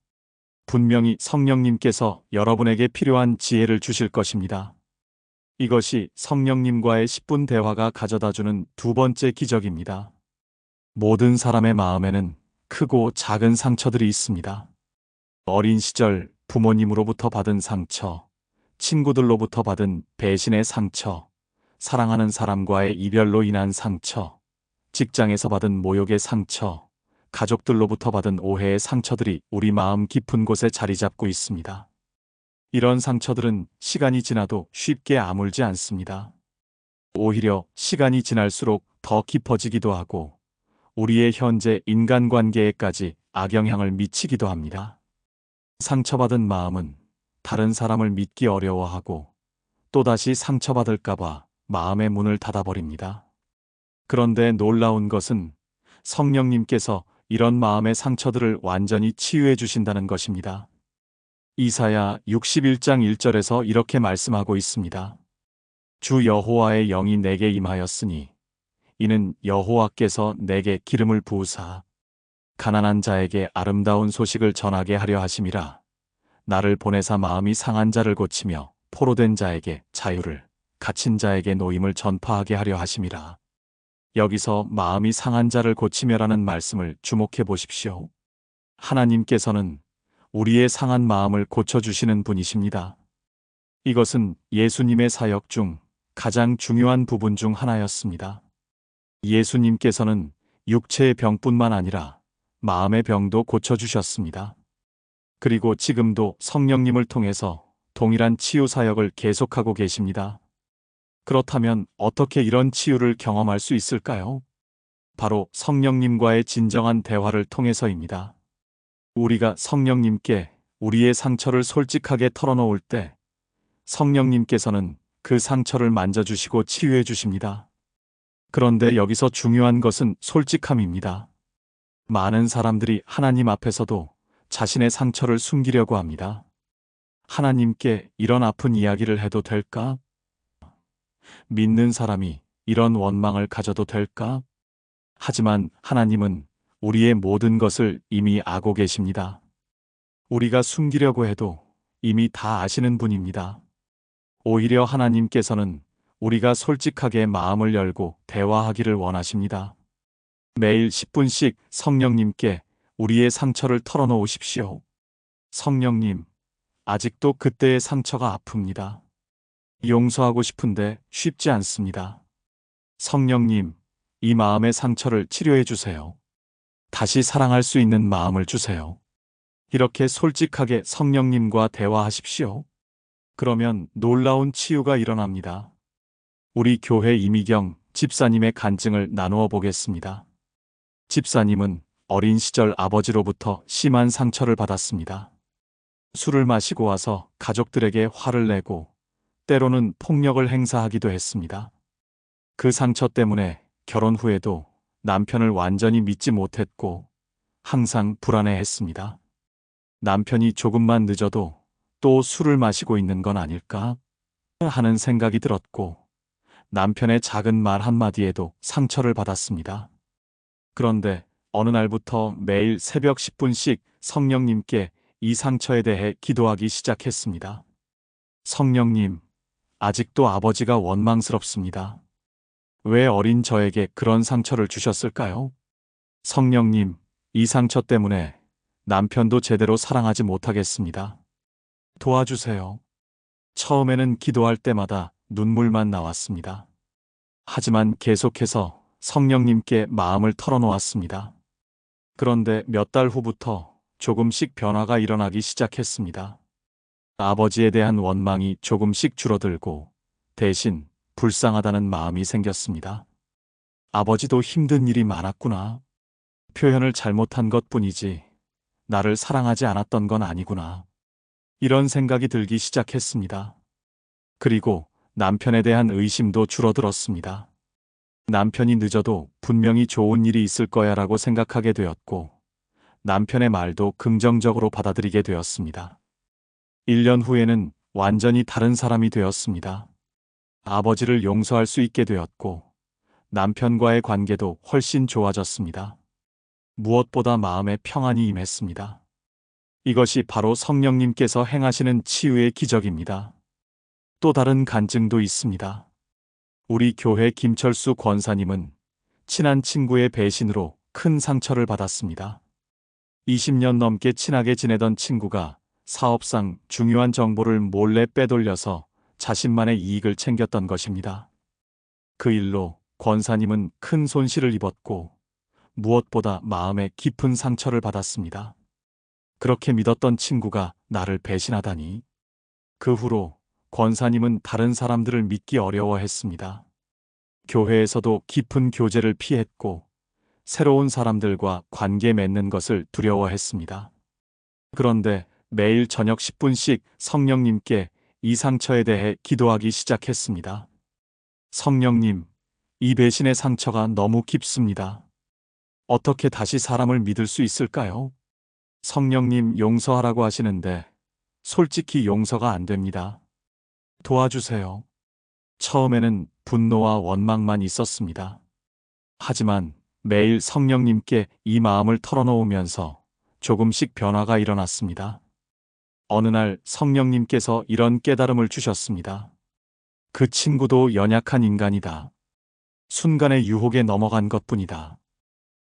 분명히 성령님께서 여러분에게 필요한 지혜를 주실 것입니다. 이것이 성령님과의 10분 대화가 가져다주는 두 번째 기적입니다. 모든 사람의 마음에는 크고 작은 상처들이 있습니다. 어린 시절 부모님으로부터 받은 상처, 친구들로부터 받은 배신의 상처, 사랑하는 사람과의 이별로 인한 상처, 직장에서 받은 모욕의 상처, 가족들로부터 받은 오해의 상처들이 우리 마음 깊은 곳에 자리 잡고 있습니다. 이런 상처들은 시간이 지나도 쉽게 아물지 않습니다. 오히려 시간이 지날수록 더 깊어지기도 하고 우리의 현재 인간관계에까지 악영향을 미치기도 합니다. 상처받은 마음은 다른 사람을 믿기 어려워하고 또다시 상처받을까봐 마음의 문을 닫아버립니다. 그런데 놀라운 것은 성령님께서 이런 마음의 상처들을 완전히 치유해 주신다는 것입니다. 이사야 61장 1절에서 이렇게 말씀하고 있습니다. 주 여호와의 영이 내게 임하였으니 이는 여호와께서 내게 기름을 부으사 가난한 자에게 아름다운 소식을 전하게 하려 하심이라. 나를 보내사 마음이 상한 자를 고치며 포로된 자에게 자유를, 갇힌 자에게 노임을 전파하게 하려 하심이라. 여기서 마음이 상한 자를 고치며라는 말씀을 주목해 보십시오. 하나님께서는 우리의 상한 마음을 고쳐주시는 분이십니다. 이것은 예수님의 사역 중 가장 중요한 부분 중 하나였습니다. 예수님께서는 육체의 병뿐만 아니라 마음의 병도 고쳐주셨습니다. 그리고 지금도 성령님을 통해서 동일한 치유 사역을 계속하고 계십니다. 그렇다면 어떻게 이런 치유를 경험할 수 있을까요? 바로 성령님과의 진정한 대화를 통해서입니다. 우리가 성령님께 우리의 상처를 솔직하게 털어놓을 때 성령님께서는 그 상처를 만져주시고 치유해 주십니다. 그런데 여기서 중요한 것은 솔직함입니다. 많은 사람들이 하나님 앞에서도 자신의 상처를 숨기려고 합니다. 하나님께 이런 아픈 이야기를 해도 될까? 믿는 사람이 이런 원망을 가져도 될까? 하지만 하나님은 우리의 모든 것을 이미 알고 계십니다. 우리가 숨기려고 해도 이미 다 아시는 분입니다. 오히려 하나님께서는 우리가 솔직하게 마음을 열고 대화하기를 원하십니다. 매일 10분씩 성령님께 우리의 상처를 털어놓으십시오. 성령님, 아직도 그때의 상처가 아픕니다. 용서하고 싶은데 쉽지 않습니다. 성령님, 이 마음의 상처를 치료해 주세요. 다시 사랑할 수 있는 마음을 주세요. 이렇게 솔직하게 성령님과 대화하십시오. 그러면 놀라운 치유가 일어납니다. 우리 교회 이미경 집사님의 간증을 나누어 보겠습니다. 집사님은 어린 시절 아버지로부터 심한 상처를 받았습니다. 술을 마시고 와서 가족들에게 화를 내고 때로는 폭력을 행사하기도 했습니다. 그 상처 때문에 결혼 후에도 남편을 완전히 믿지 못했고 항상 불안해했습니다. 남편이 조금만 늦어도 또 술을 마시고 있는 건 아닐까 하는 생각이 들었고 남편의 작은 말 한마디에도 상처를 받았습니다. 그런데 어느 날부터 매일 새벽 10분씩 성령님께 이 상처에 대해 기도하기 시작했습니다. 성령님, 아직도 아버지가 원망스럽습니다. 왜 어린 저에게 그런 상처를 주셨을까요? 성령님, 이 상처 때문에 남편도 제대로 사랑하지 못하겠습니다. 도와주세요. 처음에는 기도할 때마다 눈물만 나왔습니다. 하지만 계속해서 성령님께 마음을 털어놓았습니다. 그런데 몇 달 후부터 조금씩 변화가 일어나기 시작했습니다. 아버지에 대한 원망이 조금씩 줄어들고 대신 불쌍하다는 마음이 생겼습니다. 아버지도 힘든 일이 많았구나. 표현을 잘못한 것뿐이지 나를 사랑하지 않았던 건 아니구나. 이런 생각이 들기 시작했습니다. 그리고 남편에 대한 의심도 줄어들었습니다. 남편이 늦어도 분명히 좋은 일이 있을 거야라고 생각하게 되었고, 남편의 말도 긍정적으로 받아들이게 되었습니다. 1년 후에는 완전히 다른 사람이 되었습니다. 아버지를 용서할 수 있게 되었고, 남편과의 관계도 훨씬 좋아졌습니다. 무엇보다 마음에 평안이 임했습니다. 이것이 바로 성령님께서 행하시는 치유의 기적입니다. 또 다른 간증도 있습니다. 우리 교회 김철수 권사님은 친한 친구의 배신으로 큰 상처를 받았습니다. 20년 넘게 친하게 지내던 친구가 사업상 중요한 정보를 몰래 빼돌려서 자신만의 이익을 챙겼던 것입니다. 그 일로 권사님은 큰 손실을 입었고 무엇보다 마음에 깊은 상처를 받았습니다. 그렇게 믿었던 친구가 나를 배신하다니. 그 후로 권사님은 다른 사람들을 믿기 어려워했습니다. 교회에서도 깊은 교제를 피했고 새로운 사람들과 관계 맺는 것을 두려워했습니다. 그런데 매일 저녁 10분씩 성령님께 이 상처에 대해 기도하기 시작했습니다. 성령님, 이 배신의 상처가 너무 깊습니다. 어떻게 다시 사람을 믿을 수 있을까요? 성령님 용서하라고 하시는데 솔직히 용서가 안 됩니다. 도와주세요. 처음에는 분노와 원망만 있었습니다. 하지만 매일 성령님께 이 마음을 털어놓으면서 조금씩 변화가 일어났습니다. 어느 날 성령님께서 이런 깨달음을 주셨습니다. 그 친구도 연약한 인간이다. 순간의 유혹에 넘어간 것뿐이다.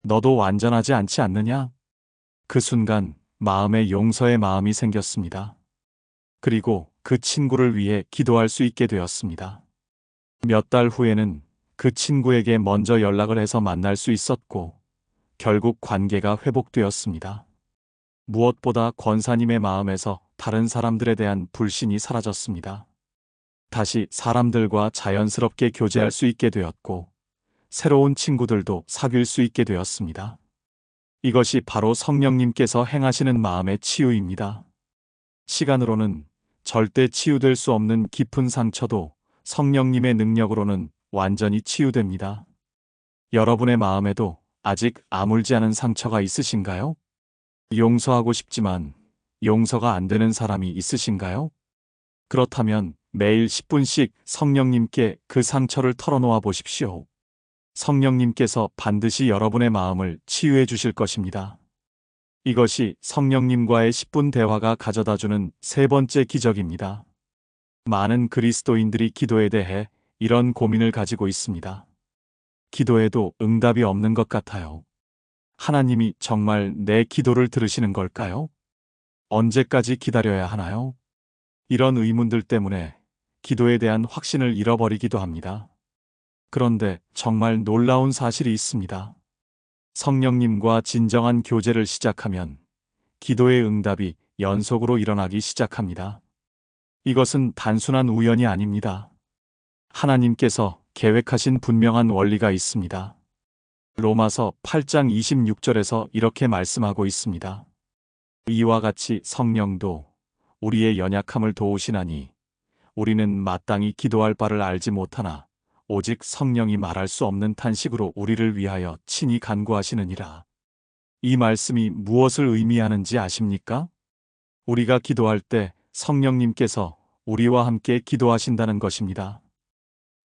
너도 완전하지 않지 않느냐? 그 순간 마음에 용서의 마음이 생겼습니다. 그리고 그 친구를 위해 기도할 수 있게 되었습니다. 몇 달 후에는 그 친구에게 먼저 연락을 해서 만날 수 있었고 결국 관계가 회복되었습니다. 무엇보다 권사님의 마음에서 다른 사람들에 대한 불신이 사라졌습니다. 다시 사람들과 자연스럽게 교제할 수 있게 되었고 새로운 친구들도 사귈 수 있게 되었습니다. 이것이 바로 성령님께서 행하시는 마음의 치유입니다. 시간으로는 절대 치유될 수 없는 깊은 상처도 성령님의 능력으로는 완전히 치유됩니다. 여러분의 마음에도 아직 아물지 않은 상처가 있으신가요? 용서하고 싶지만 용서가 안 되는 사람이 있으신가요? 그렇다면 매일 10분씩 성령님께 그 상처를 털어놓아 보십시오. 성령님께서 반드시 여러분의 마음을 치유해 주실 것입니다. 이것이 성령님과의 10분 대화가 가져다주는 세 번째 기적입니다. 많은 그리스도인들이 기도에 대해 이런 고민을 가지고 있습니다. 기도해도 응답이 없는 것 같아요. 하나님이 정말 내 기도를 들으시는 걸까요? 언제까지 기다려야 하나요? 이런 의문들 때문에 기도에 대한 확신을 잃어버리기도 합니다. 그런데 정말 놀라운 사실이 있습니다. 성령님과 진정한 교제를 시작하면 기도의 응답이 연속으로 일어나기 시작합니다. 이것은 단순한 우연이 아닙니다. 하나님께서 계획하신 분명한 원리가 있습니다. 로마서 8장 26절에서 이렇게 말씀하고 있습니다. 이와 같이 성령도 우리의 연약함을 도우시나니 우리는 마땅히 기도할 바를 알지 못하나 오직 성령이 말할 수 없는 탄식으로 우리를 위하여 친히 간구하시느니라. 이 말씀이 무엇을 의미하는지 아십니까? 우리가 기도할 때 성령님께서 우리와 함께 기도하신다는 것입니다.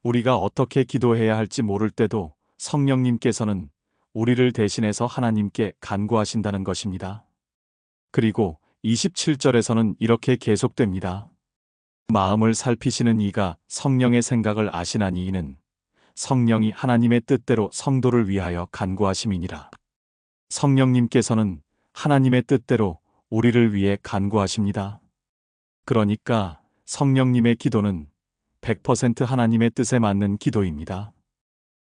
우리가 어떻게 기도해야 할지 모를 때도 성령님께서는 우리를 대신해서 하나님께 간구하신다는 것입니다. 그리고 27절에서는 이렇게 계속됩니다. 마음을 살피시는 이가 성령의 생각을 아시나니 이는 성령이 하나님의 뜻대로 성도를 위하여 간구하심이니라. 성령님께서는 하나님의 뜻대로 우리를 위해 간구하십니다. 그러니까 성령님의 기도는 100% 하나님의 뜻에 맞는 기도입니다.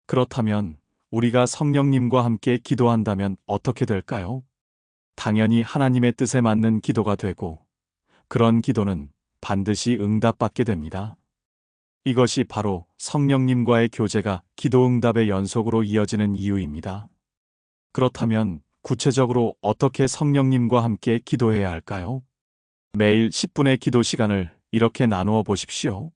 그렇다면 우리가 성령님과 함께 기도한다면 어떻게 될까요? 당연히 하나님의 뜻에 맞는 기도가 되고 그런 기도는 반드시 응답받게 됩니다. 이것이 바로 성령님과의 교제가 기도 응답의 연속으로 이어지는 이유입니다. 그렇다면 구체적으로 어떻게 성령님과 함께 기도해야 할까요? 매일 10분의 기도 시간을 이렇게 나누어 보십시오.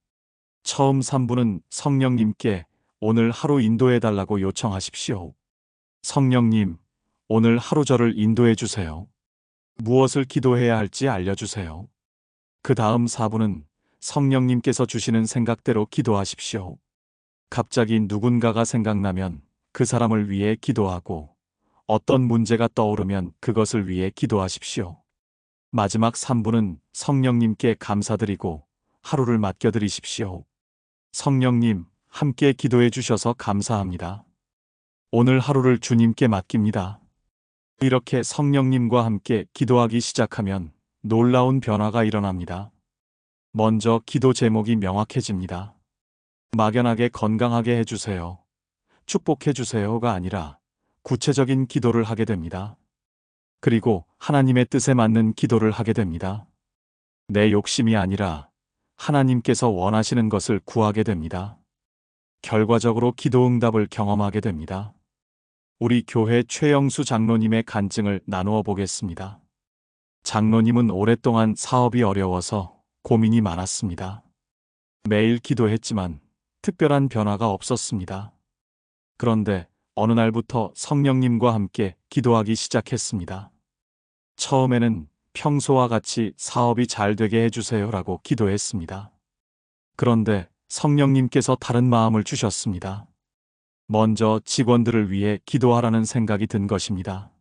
처음 3분은 성령님께 오늘 하루 인도해 달라고 요청하십시오. 성령님, 오늘 하루 저를 인도해 주세요. 무엇을 기도해야 할지 알려주세요. 그 다음 4분은 성령님께서 주시는 생각대로 기도하십시오. 갑자기 누군가가 생각나면 그 사람을 위해 기도하고 어떤 문제가 떠오르면 그것을 위해 기도하십시오. 마지막 3분은 성령님께 감사드리고 하루를 맡겨드리십시오. 성령님, 함께 기도해 주셔서 감사합니다. 오늘 하루를 주님께 맡깁니다. 이렇게 성령님과 함께 기도하기 시작하면 놀라운 변화가 일어납니다. 먼저 기도 제목이 명확해집니다. 막연하게 건강하게 해주세요. 축복해주세요가 아니라 구체적인 기도를 하게 됩니다. 그리고 하나님의 뜻에 맞는 기도를 하게 됩니다. 내 욕심이 아니라 하나님께서 원하시는 것을 구하게 됩니다. 결과적으로 기도 응답을 경험하게 됩니다. 우리 교회 최영수 장로님의 간증을 나누어 보겠습니다. 장로님은 오랫동안 사업이 어려워서 고민이 많았습니다. 매일 기도했지만 특별한 변화가 없었습니다. 그런데 어느 날부터 성령님과 함께 기도하기 시작했습니다. 처음에는 평소와 같이 사업이 잘 되게 해주세요라고 기도했습니다. 그런데 성령님께서 다른 마음을 주셨습니다. 먼저 직원들을 위해 기도하라는 생각이 든 것입니다.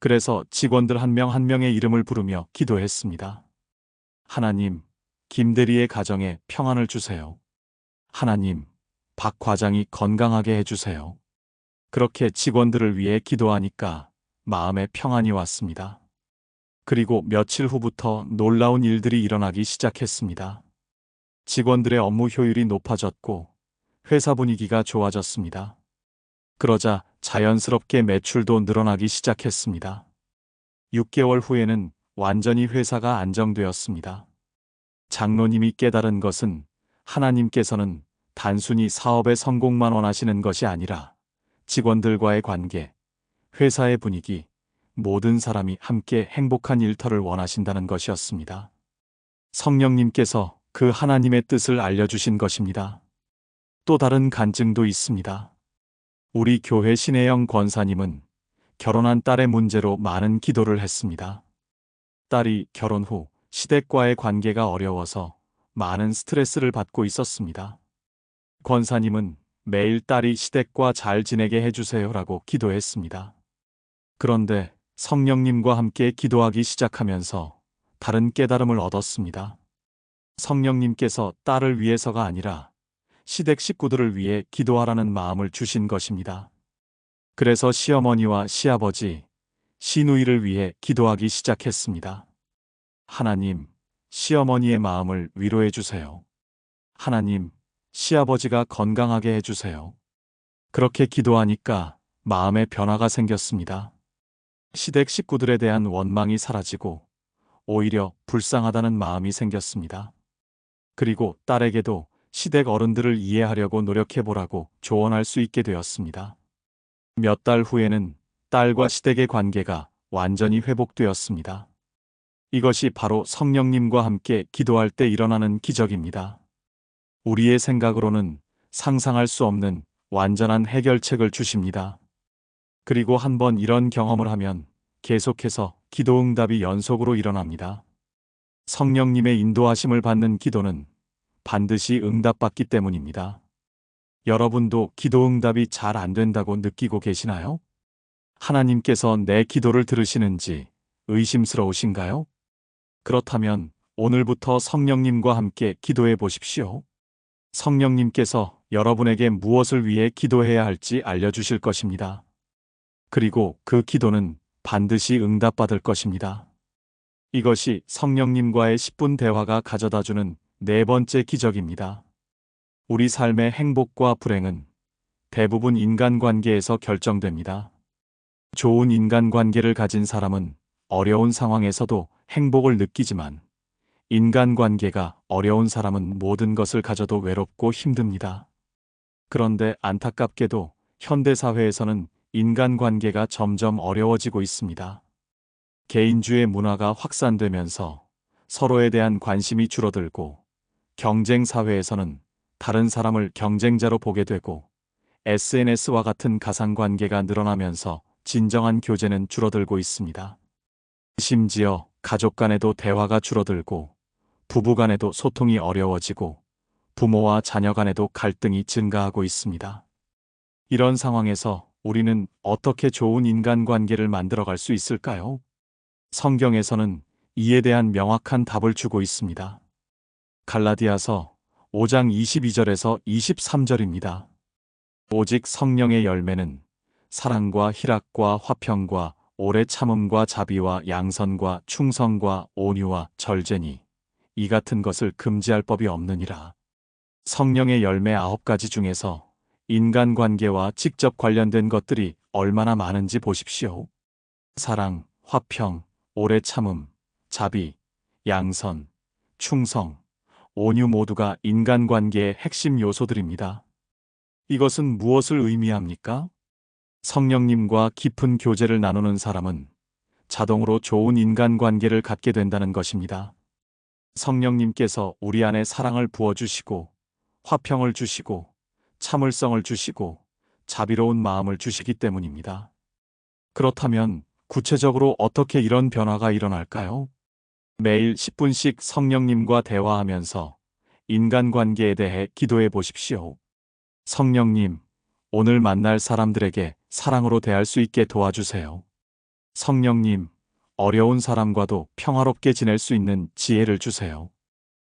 그래서 직원들 한 명 한 명의 이름을 부르며 기도했습니다. 하나님, 김대리의 가정에 평안을 주세요. 하나님, 박 과장이 건강하게 해주세요. 그렇게 직원들을 위해 기도하니까 마음에 평안이 왔습니다. 그리고 며칠 후부터 놀라운 일들이 일어나기 시작했습니다. 직원들의 업무 효율이 높아졌고 회사 분위기가 좋아졌습니다. 그러자 자연스럽게 매출도 늘어나기 시작했습니다. 6개월 후에는 완전히 회사가 안정되었습니다. 장로님이 깨달은 것은 하나님께서는 단순히 사업의 성공만 원하시는 것이 아니라 직원들과의 관계, 회사의 분위기, 모든 사람이 함께 행복한 일터를 원하신다는 것이었습니다. 성령님께서 그 하나님의 뜻을 알려주신 것입니다. 또 다른 간증도 있습니다. 우리 교회 신혜영 권사님은 결혼한 딸의 문제로 많은 기도를 했습니다. 딸이 결혼 후 시댁과의 관계가 어려워서 많은 스트레스를 받고 있었습니다. 권사님은 매일 딸이 시댁과 잘 지내게 해주세요라고 기도했습니다. 그런데 성령님과 함께 기도하기 시작하면서 다른 깨달음을 얻었습니다. 성령님께서 딸을 위해서가 아니라 시댁 식구들을 위해 기도하라는 마음을 주신 것입니다. 그래서 시어머니와 시아버지, 시누이를 위해 기도하기 시작했습니다. 하나님, 시어머니의 마음을 위로해 주세요. 하나님, 시아버지가 건강하게 해주세요. 그렇게 기도하니까 마음의 변화가 생겼습니다. 시댁 식구들에 대한 원망이 사라지고 오히려 불쌍하다는 마음이 생겼습니다. 그리고 딸에게도 시댁 어른들을 이해하려고 노력해보라고 조언할 수 있게 되었습니다. 몇 달 후에는 딸과 시댁의 관계가 완전히 회복되었습니다. 이것이 바로 성령님과 함께 기도할 때 일어나는 기적입니다. 우리의 생각으로는 상상할 수 없는 완전한 해결책을 주십니다. 그리고 한번 이런 경험을 하면 계속해서 기도 응답이 연속으로 일어납니다. 성령님의 인도하심을 받는 기도는 반드시 응답받기 때문입니다. 여러분도 기도 응답이 잘 안 된다고 느끼고 계시나요? 하나님께서 내 기도를 들으시는지 의심스러우신가요? 그렇다면 오늘부터 성령님과 함께 기도해 보십시오. 성령님께서 여러분에게 무엇을 위해 기도해야 할지 알려주실 것입니다. 그리고 그 기도는 반드시 응답받을 것입니다. 이것이 성령님과의 10분 대화가 가져다주는 네 번째 기적입니다. 우리 삶의 행복과 불행은 대부분 인간관계에서 결정됩니다. 좋은 인간관계를 가진 사람은 어려운 상황에서도 행복을 느끼지만 인간관계가 어려운 사람은 모든 것을 가져도 외롭고 힘듭니다. 그런데 안타깝게도 현대사회에서는 인간관계가 점점 어려워지고 있습니다. 개인주의 문화가 확산되면서 서로에 대한 관심이 줄어들고 경쟁사회에서는 다른 사람을 경쟁자로 보게 되고 SNS와 같은 가상관계가 늘어나면서 진정한 교제는 줄어들고 있습니다. 심지어 가족 간에도 대화가 줄어들고 부부 간에도 소통이 어려워지고 부모와 자녀 간에도 갈등이 증가하고 있습니다. 이런 상황에서 우리는 어떻게 좋은 인간관계를 만들어갈 수 있을까요? 성경에서는 이에 대한 명확한 답을 주고 있습니다. 갈라디아서 5장 22절에서 23절입니다. 오직 성령의 열매는 사랑과 희락과 화평과 오래 참음과 자비와 양선과 충성과 온유와 절제니 이 같은 것을 금지할 법이 없느니라. 성령의 열매 9가지 중에서 인간관계와 직접 관련된 것들이 얼마나 많은지 보십시오. 사랑, 화평, 오래 참음, 자비, 양선, 충성, 온유 모두가 인간관계의 핵심 요소들입니다. 이것은 무엇을 의미합니까? 성령님과 깊은 교제를 나누는 사람은 자동으로 좋은 인간관계를 갖게 된다는 것입니다. 성령님께서 우리 안에 사랑을 부어주시고 화평을 주시고 참을성을 주시고 자비로운 마음을 주시기 때문입니다. 그렇다면 구체적으로 어떻게 이런 변화가 일어날까요? 매일 10분씩 성령님과 대화하면서 인간관계에 대해 기도해 보십시오. 성령님, 오늘 만날 사람들에게 사랑으로 대할 수 있게 도와주세요. 성령님, 어려운 사람과도 평화롭게 지낼 수 있는 지혜를 주세요.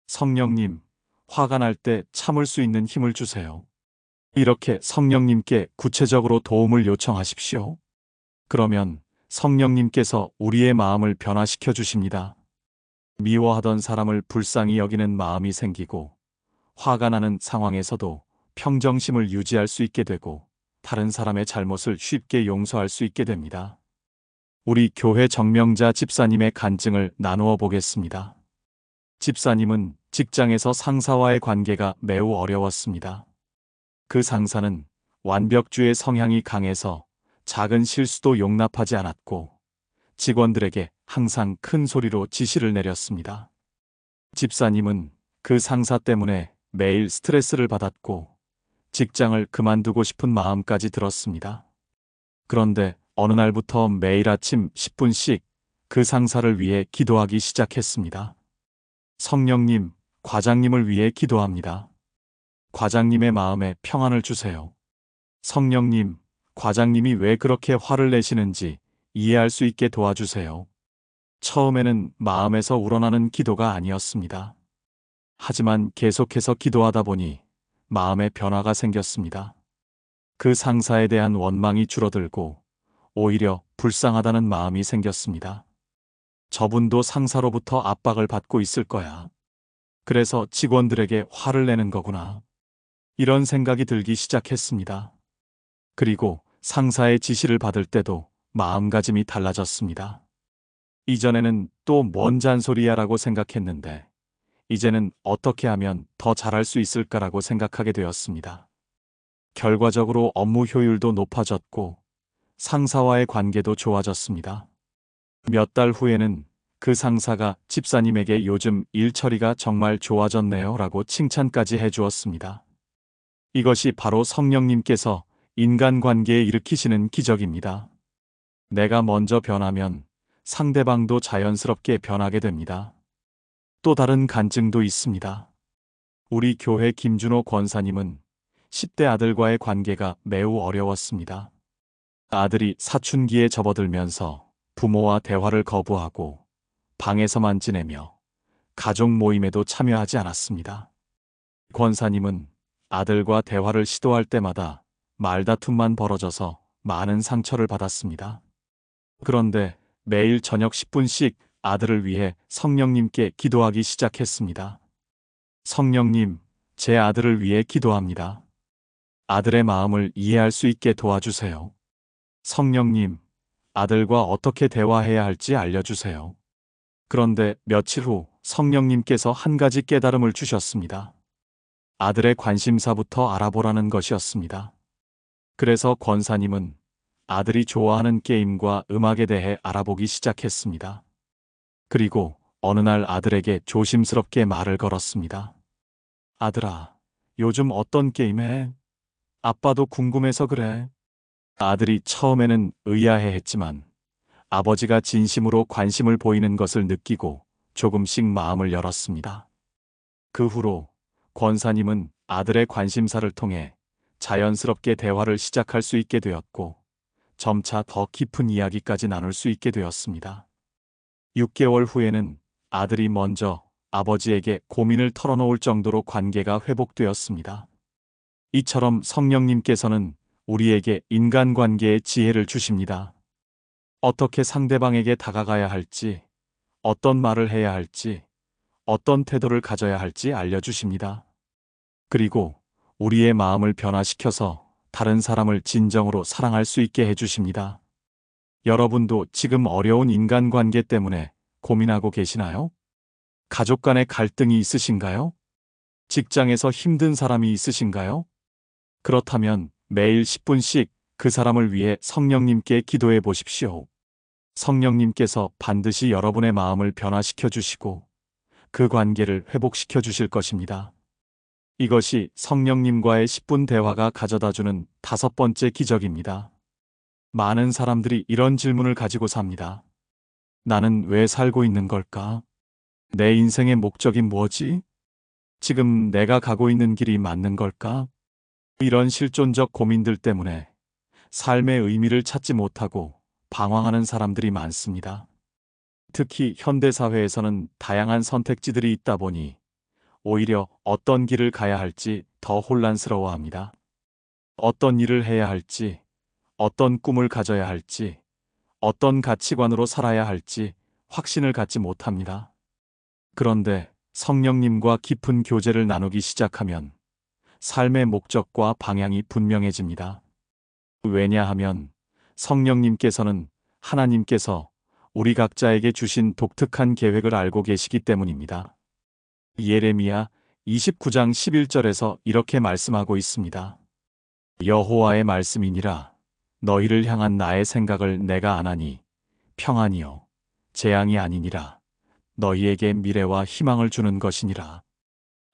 성령님, 화가 날 때 참을 수 있는 힘을 주세요. 이렇게 성령님께 구체적으로 도움을 요청하십시오. 그러면 성령님께서 우리의 마음을 변화시켜 주십니다. 미워하던 사람을 불쌍히 여기는 마음이 생기고 화가 나는 상황에서도 평정심을 유지할 수 있게 되고 다른 사람의 잘못을 쉽게 용서할 수 있게 됩니다. 우리 교회 정명자 집사님의 간증을 나누어 보겠습니다. 집사님은 직장에서 상사와의 관계가 매우 어려웠습니다. 그 상사는 완벽주의 성향이 강해서 작은 실수도 용납하지 않았고 직원들에게 항상 큰 소리로 지시를 내렸습니다. 집사님은 그 상사 때문에 매일 스트레스를 받았고 직장을 그만두고 싶은 마음까지 들었습니다. 그런데 어느 날부터 매일 아침 10분씩 그 상사를 위해 기도하기 시작했습니다. 성령님, 과장님을 위해 기도합니다. 과장님의 마음에 평안을 주세요. 성령님, 과장님이 왜 그렇게 화를 내시는지 이해할 수 있게 도와주세요. 처음에는 마음에서 우러나는 기도가 아니었습니다. 하지만 계속해서 기도하다 보니 마음에 변화가 생겼습니다. 그 상사에 대한 원망이 줄어들고 오히려 불쌍하다는 마음이 생겼습니다. 저분도 상사로부터 압박을 받고 있을 거야. 그래서 직원들에게 화를 내는 거구나. 이런 생각이 들기 시작했습니다. 그리고 상사의 지시를 받을 때도 마음가짐이 달라졌습니다. 이전에는 또 뭔 잔소리야라고 생각했는데 이제는 어떻게 하면 더 잘할 수 있을까라고 생각하게 되었습니다. 결과적으로 업무 효율도 높아졌고 상사와의 관계도 좋아졌습니다. 몇 달 후에는 그 상사가 집사님에게 요즘 일 처리가 정말 좋아졌네요 라고 칭찬까지 해주었습니다. 이것이 바로 성령님께서 인간관계에 일으키시는 기적입니다. 내가 먼저 변하면 상대방도 자연스럽게 변하게 됩니다. 또 다른 간증도 있습니다. 우리 교회 김준호 권사님은 10대 아들과의 관계가 매우 어려웠습니다. 아들이 사춘기에 접어들면서 부모와 대화를 거부하고 방에서만 지내며 가족 모임에도 참여하지 않았습니다. 권사님은 아들과 대화를 시도할 때마다 말다툼만 벌어져서 많은 상처를 받았습니다. 그런데 매일 저녁 10분씩 아들을 위해 성령님께 기도하기 시작했습니다. 성령님, 제 아들을 위해 기도합니다. 아들의 마음을 이해할 수 있게 도와주세요. 성령님, 아들과 어떻게 대화해야 할지 알려주세요. 그런데 며칠 후 성령님께서 한 가지 깨달음을 주셨습니다. 아들의 관심사부터 알아보라는 것이었습니다. 그래서 권사님은 아들이 좋아하는 게임과 음악에 대해 알아보기 시작했습니다. 그리고 어느 날 아들에게 조심스럽게 말을 걸었습니다. 아들아, 요즘 어떤 게임 해? 아빠도 궁금해서 그래. 아들이 처음에는 의아해했지만 아버지가 진심으로 관심을 보이는 것을 느끼고 조금씩 마음을 열었습니다. 그 후로 권사님은 아들의 관심사를 통해 자연스럽게 대화를 시작할 수 있게 되었고 점차 더 깊은 이야기까지 나눌 수 있게 되었습니다. 6개월 후에는 아들이 먼저 아버지에게 고민을 털어놓을 정도로 관계가 회복되었습니다. 이처럼 성령님께서는 우리에게 인간관계의 지혜를 주십니다. 어떻게 상대방에게 다가가야 할지, 어떤 말을 해야 할지, 어떤 태도를 가져야 할지 알려주십니다. 그리고 우리의 마음을 변화시켜서 다른 사람을 진정으로 사랑할 수 있게 해주십니다. 여러분도 지금 어려운 인간관계 때문에 고민하고 계시나요? 가족 간의 갈등이 있으신가요? 직장에서 힘든 사람이 있으신가요? 그렇다면 매일 10분씩 그 사람을 위해 성령님께 기도해 보십시오. 성령님께서 반드시 여러분의 마음을 변화시켜 주시고 그 관계를 회복시켜 주실 것입니다. 이것이 성령님과의 10분 대화가 가져다주는 5번째 기적입니다. 많은 사람들이 이런 질문을 가지고 삽니다. 나는 왜 살고 있는 걸까? 내 인생의 목적이 뭐지? 지금 내가 가고 있는 길이 맞는 걸까? 이런 실존적 고민들 때문에 삶의 의미를 찾지 못하고 방황하는 사람들이 많습니다. 특히 현대사회에서는 다양한 선택지들이 있다 보니 오히려 어떤 길을 가야 할지 더 혼란스러워합니다. 어떤 일을 해야 할지, 어떤 꿈을 가져야 할지, 어떤 가치관으로 살아야 할지 확신을 갖지 못합니다. 그런데 성령님과 깊은 교제를 나누기 시작하면 삶의 목적과 방향이 분명해집니다. 왜냐하면 성령님께서는 하나님께서 우리 각자에게 주신 독특한 계획을 알고 계시기 때문입니다. 예레미야 29장 11절에서 이렇게 말씀하고 있습니다. 여호와의 말씀이니라. 너희를 향한 나의 생각을 내가 아나니 평안이요 재앙이 아니니라. 너희에게 미래와 희망을 주는 것이니라.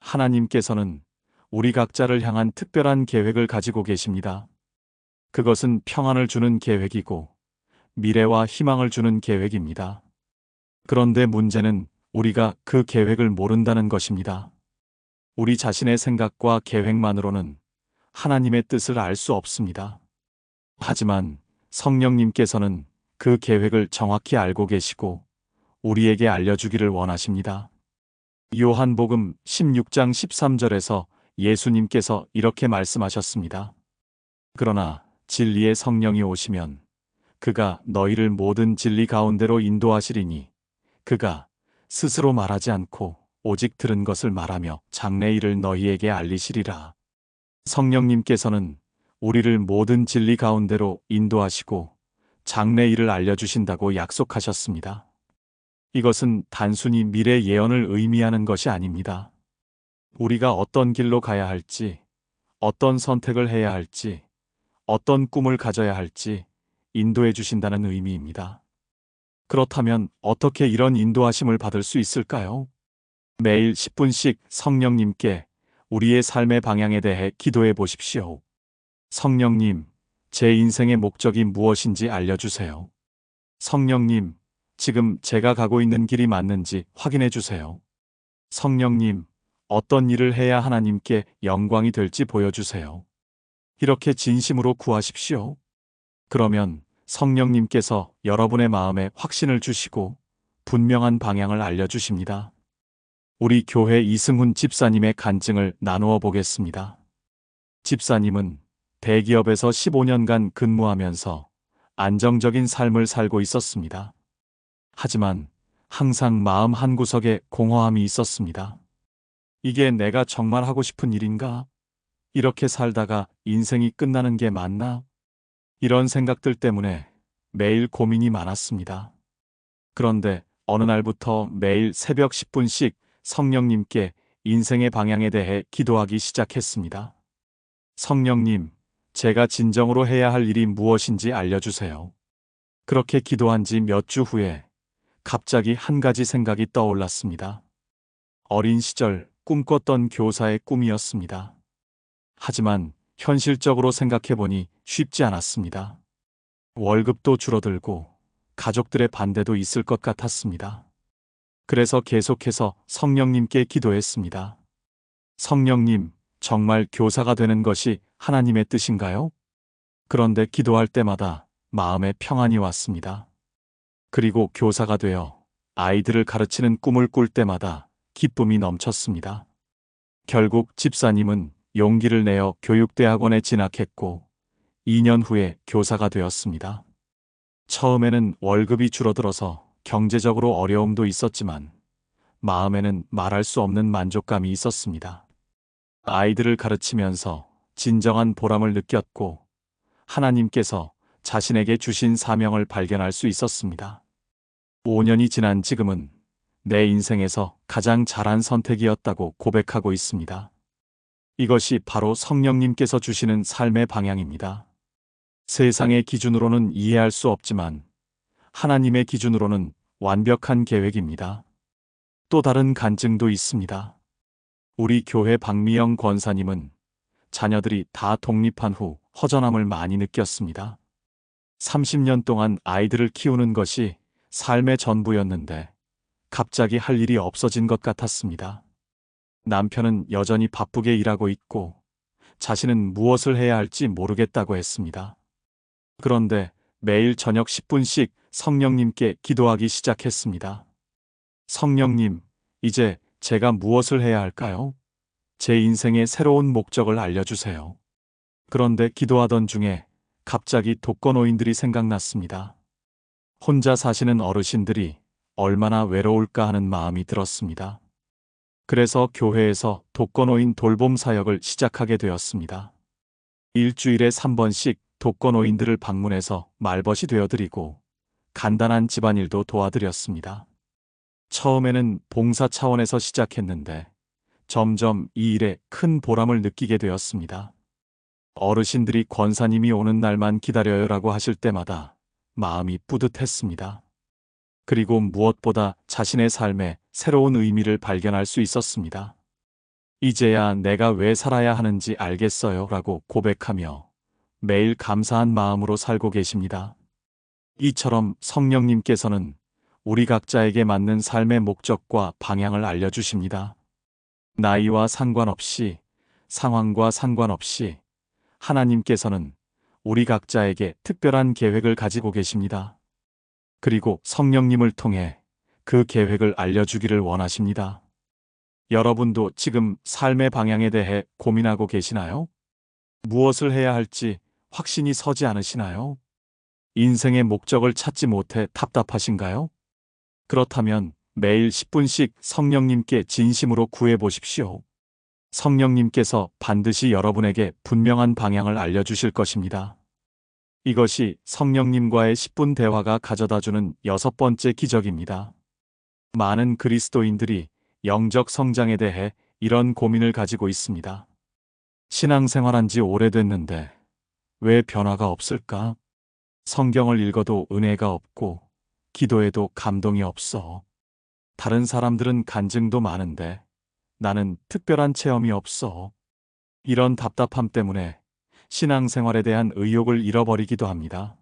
하나님께서는 우리 각자를 향한 특별한 계획을 가지고 계십니다. 그것은 평안을 주는 계획이고 미래와 희망을 주는 계획입니다. 그런데 문제는 우리가 그 계획을 모른다는 것입니다. 우리 자신의 생각과 계획만으로는 하나님의 뜻을 알 수 없습니다. 하지만 성령님께서는 그 계획을 정확히 알고 계시고 우리에게 알려주기를 원하십니다. 요한복음 16장 13절에서 예수님께서 이렇게 말씀하셨습니다. 그러나 진리의 성령이 오시면 그가 너희를 모든 진리 가운데로 인도하시리니 그가 스스로 말하지 않고 오직 들은 것을 말하며 장래 일을 너희에게 알리시리라. 성령님께서는 우리를 모든 진리 가운데로 인도하시고 장래 일을 알려주신다고 약속하셨습니다. 이것은 단순히 미래 예언을 의미하는 것이 아닙니다. 우리가 어떤 길로 가야 할지, 어떤 선택을 해야 할지, 어떤 꿈을 가져야 할지 인도해 주신다는 의미입니다. 그렇다면 어떻게 이런 인도하심을 받을 수 있을까요? 매일 10분씩 성령님께 우리의 삶의 방향에 대해 기도해 보십시오. 성령님, 제 인생의 목적이 무엇인지 알려주세요. 성령님, 지금 제가 가고 있는 길이 맞는지 확인해 주세요. 성령님, 어떤 일을 해야 하나님께 영광이 될지 보여주세요. 이렇게 진심으로 구하십시오. 그러면 성령님께서 여러분의 마음에 확신을 주시고 분명한 방향을 알려주십니다. 우리 교회 이승훈 집사님의 간증을 나누어 보겠습니다. 집사님은 대기업에서 15년간 근무하면서 안정적인 삶을 살고 있었습니다. 하지만 항상 마음 한구석에 공허함이 있었습니다. 이게 내가 정말 하고 싶은 일인가? 이렇게 살다가 인생이 끝나는 게 맞나? 이런 생각들 때문에 매일 고민이 많았습니다. 그런데 어느 날부터 매일 새벽 10분씩 성령님께 인생의 방향에 대해 기도하기 시작했습니다. 성령님, 제가 진정으로 해야 할 일이 무엇인지 알려주세요. 그렇게 기도한 지 몇 주 후에 갑자기 한 가지 생각이 떠올랐습니다. 어린 시절 꿈꿨던 교사의 꿈이었습니다. 하지만 현실적으로 생각해보니 쉽지 않았습니다. 월급도 줄어들고 가족들의 반대도 있을 것 같았습니다. 그래서 계속해서 성령님께 기도했습니다. 성령님, 정말 교사가 되는 것이 하나님의 뜻인가요? 그런데 기도할 때마다 마음에 평안이 왔습니다. 그리고 교사가 되어 아이들을 가르치는 꿈을 꿀 때마다 기쁨이 넘쳤습니다. 결국 집사님은 용기를 내어 교육대학원에 진학했고 2년 후에 교사가 되었습니다. 처음에는 월급이 줄어들어서 경제적으로 어려움도 있었지만 마음에는 말할 수 없는 만족감이 있었습니다. 아이들을 가르치면서 진정한 보람을 느꼈고 하나님께서 자신에게 주신 사명을 발견할 수 있었습니다. 5년이 지난 지금은 내 인생에서 가장 잘한 선택이었다고 고백하고 있습니다. 이것이 바로 성령님께서 주시는 삶의 방향입니다. 세상의 기준으로는 이해할 수 없지만 하나님의 기준으로는 완벽한 계획입니다. 또 다른 간증도 있습니다. 우리 교회 박미영 권사님은 자녀들이 다 독립한 후 허전함을 많이 느꼈습니다. 30년 동안 아이들을 키우는 것이 삶의 전부였는데 갑자기 할 일이 없어진 것 같았습니다. 남편은 여전히 바쁘게 일하고 있고 자신은 무엇을 해야 할지 모르겠다고 했습니다. 그런데 매일 저녁 10분씩 성령님께 기도하기 시작했습니다. 성령님, 이제 제가 무엇을 해야 할까요? 제 인생의 새로운 목적을 알려주세요. 그런데 기도하던 중에 갑자기 독거노인들이 생각났습니다. 혼자 사시는 어르신들이 얼마나 외로울까 하는 마음이 들었습니다. 그래서 교회에서 독거노인 돌봄 사역을 시작하게 되었습니다. 일주일에 3번씩 독거노인들을 방문해서 말벗이 되어드리고 간단한 집안일도 도와드렸습니다. 처음에는 봉사 차원에서 시작했는데 점점 이 일에 큰 보람을 느끼게 되었습니다. 어르신들이 권사님이 오는 날만 기다려요라고 하실 때마다 마음이 뿌듯했습니다. 그리고 무엇보다 자신의 삶에 새로운 의미를 발견할 수 있었습니다. 이제야 내가 왜 살아야 하는지 알겠어요 라고 고백하며 매일 감사한 마음으로 살고 계십니다. 이처럼 성령님께서는 우리 각자에게 맞는 삶의 목적과 방향을 알려주십니다. 나이와 상관없이, 상황과 상관없이 하나님께서는 우리 각자에게 특별한 계획을 가지고 계십니다. 그리고 성령님을 통해 그 계획을 알려주기를 원하십니다. 여러분도 지금 삶의 방향에 대해 고민하고 계시나요? 무엇을 해야 할지 확신이 서지 않으시나요? 인생의 목적을 찾지 못해 답답하신가요? 그렇다면 매일 10분씩 성령님께 진심으로 구해 보십시오. 성령님께서 반드시 여러분에게 분명한 방향을 알려주실 것입니다. 이것이 성령님과의 10분 대화가 가져다주는 6번째 기적입니다. 많은 그리스도인들이 영적 성장에 대해 이런 고민을 가지고 있습니다. 신앙생활한 지 오래됐는데 왜 변화가 없을까? 성경을 읽어도 은혜가 없고 기도해도 감동이 없어. 다른 사람들은 간증도 많은데 나는 특별한 체험이 없어. 이런 답답함 때문에 신앙생활에 대한 의욕을 잃어버리기도 합니다.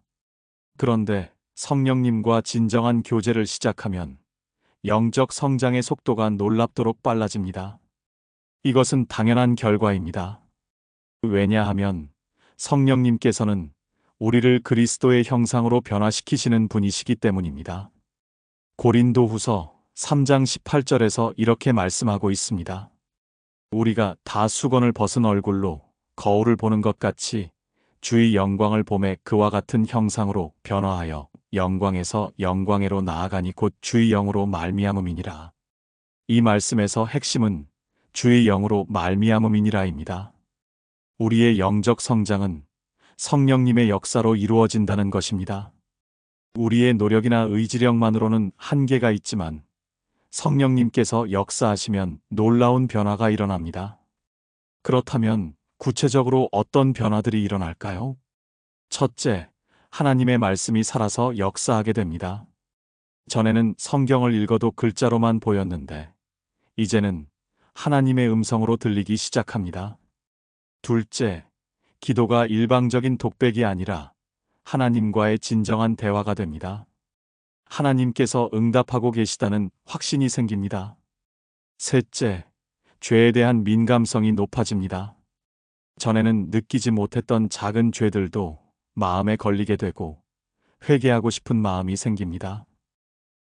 그런데 성령님과 진정한 교제를 시작하면 영적 성장의 속도가 놀랍도록 빨라집니다. 이것은 당연한 결과입니다. 왜냐하면 성령님께서는 우리를 그리스도의 형상으로 변화시키시는 분이시기 때문입니다. 고린도후서 3장 18절에서 이렇게 말씀하고 있습니다. 우리가 다 수건을 벗은 얼굴로 거울을 보는 것 같이 주의 영광을 보매 그와 같은 형상으로 변화하여 영광에서 영광에로 나아가니 곧 주의 영으로 말미암음이니라. 이 말씀에서 핵심은 주의 영으로 말미암음이니라입니다. 우리의 영적 성장은 성령님의 역사로 이루어진다는 것입니다. 우리의 노력이나 의지력만으로는 한계가 있지만 성령님께서 역사하시면 놀라운 변화가 일어납니다. 그렇다면 구체적으로 어떤 변화들이 일어날까요? 첫째, 하나님의 말씀이 살아서 역사하게 됩니다. 전에는 성경을 읽어도 글자로만 보였는데 이제는 하나님의 음성으로 들리기 시작합니다. 둘째, 기도가 일방적인 독백이 아니라 하나님과의 진정한 대화가 됩니다. 하나님께서 응답하고 계시다는 확신이 생깁니다. 셋째, 죄에 대한 민감성이 높아집니다. 전에는 느끼지 못했던 작은 죄들도 마음에 걸리게 되고 회개하고 싶은 마음이 생깁니다.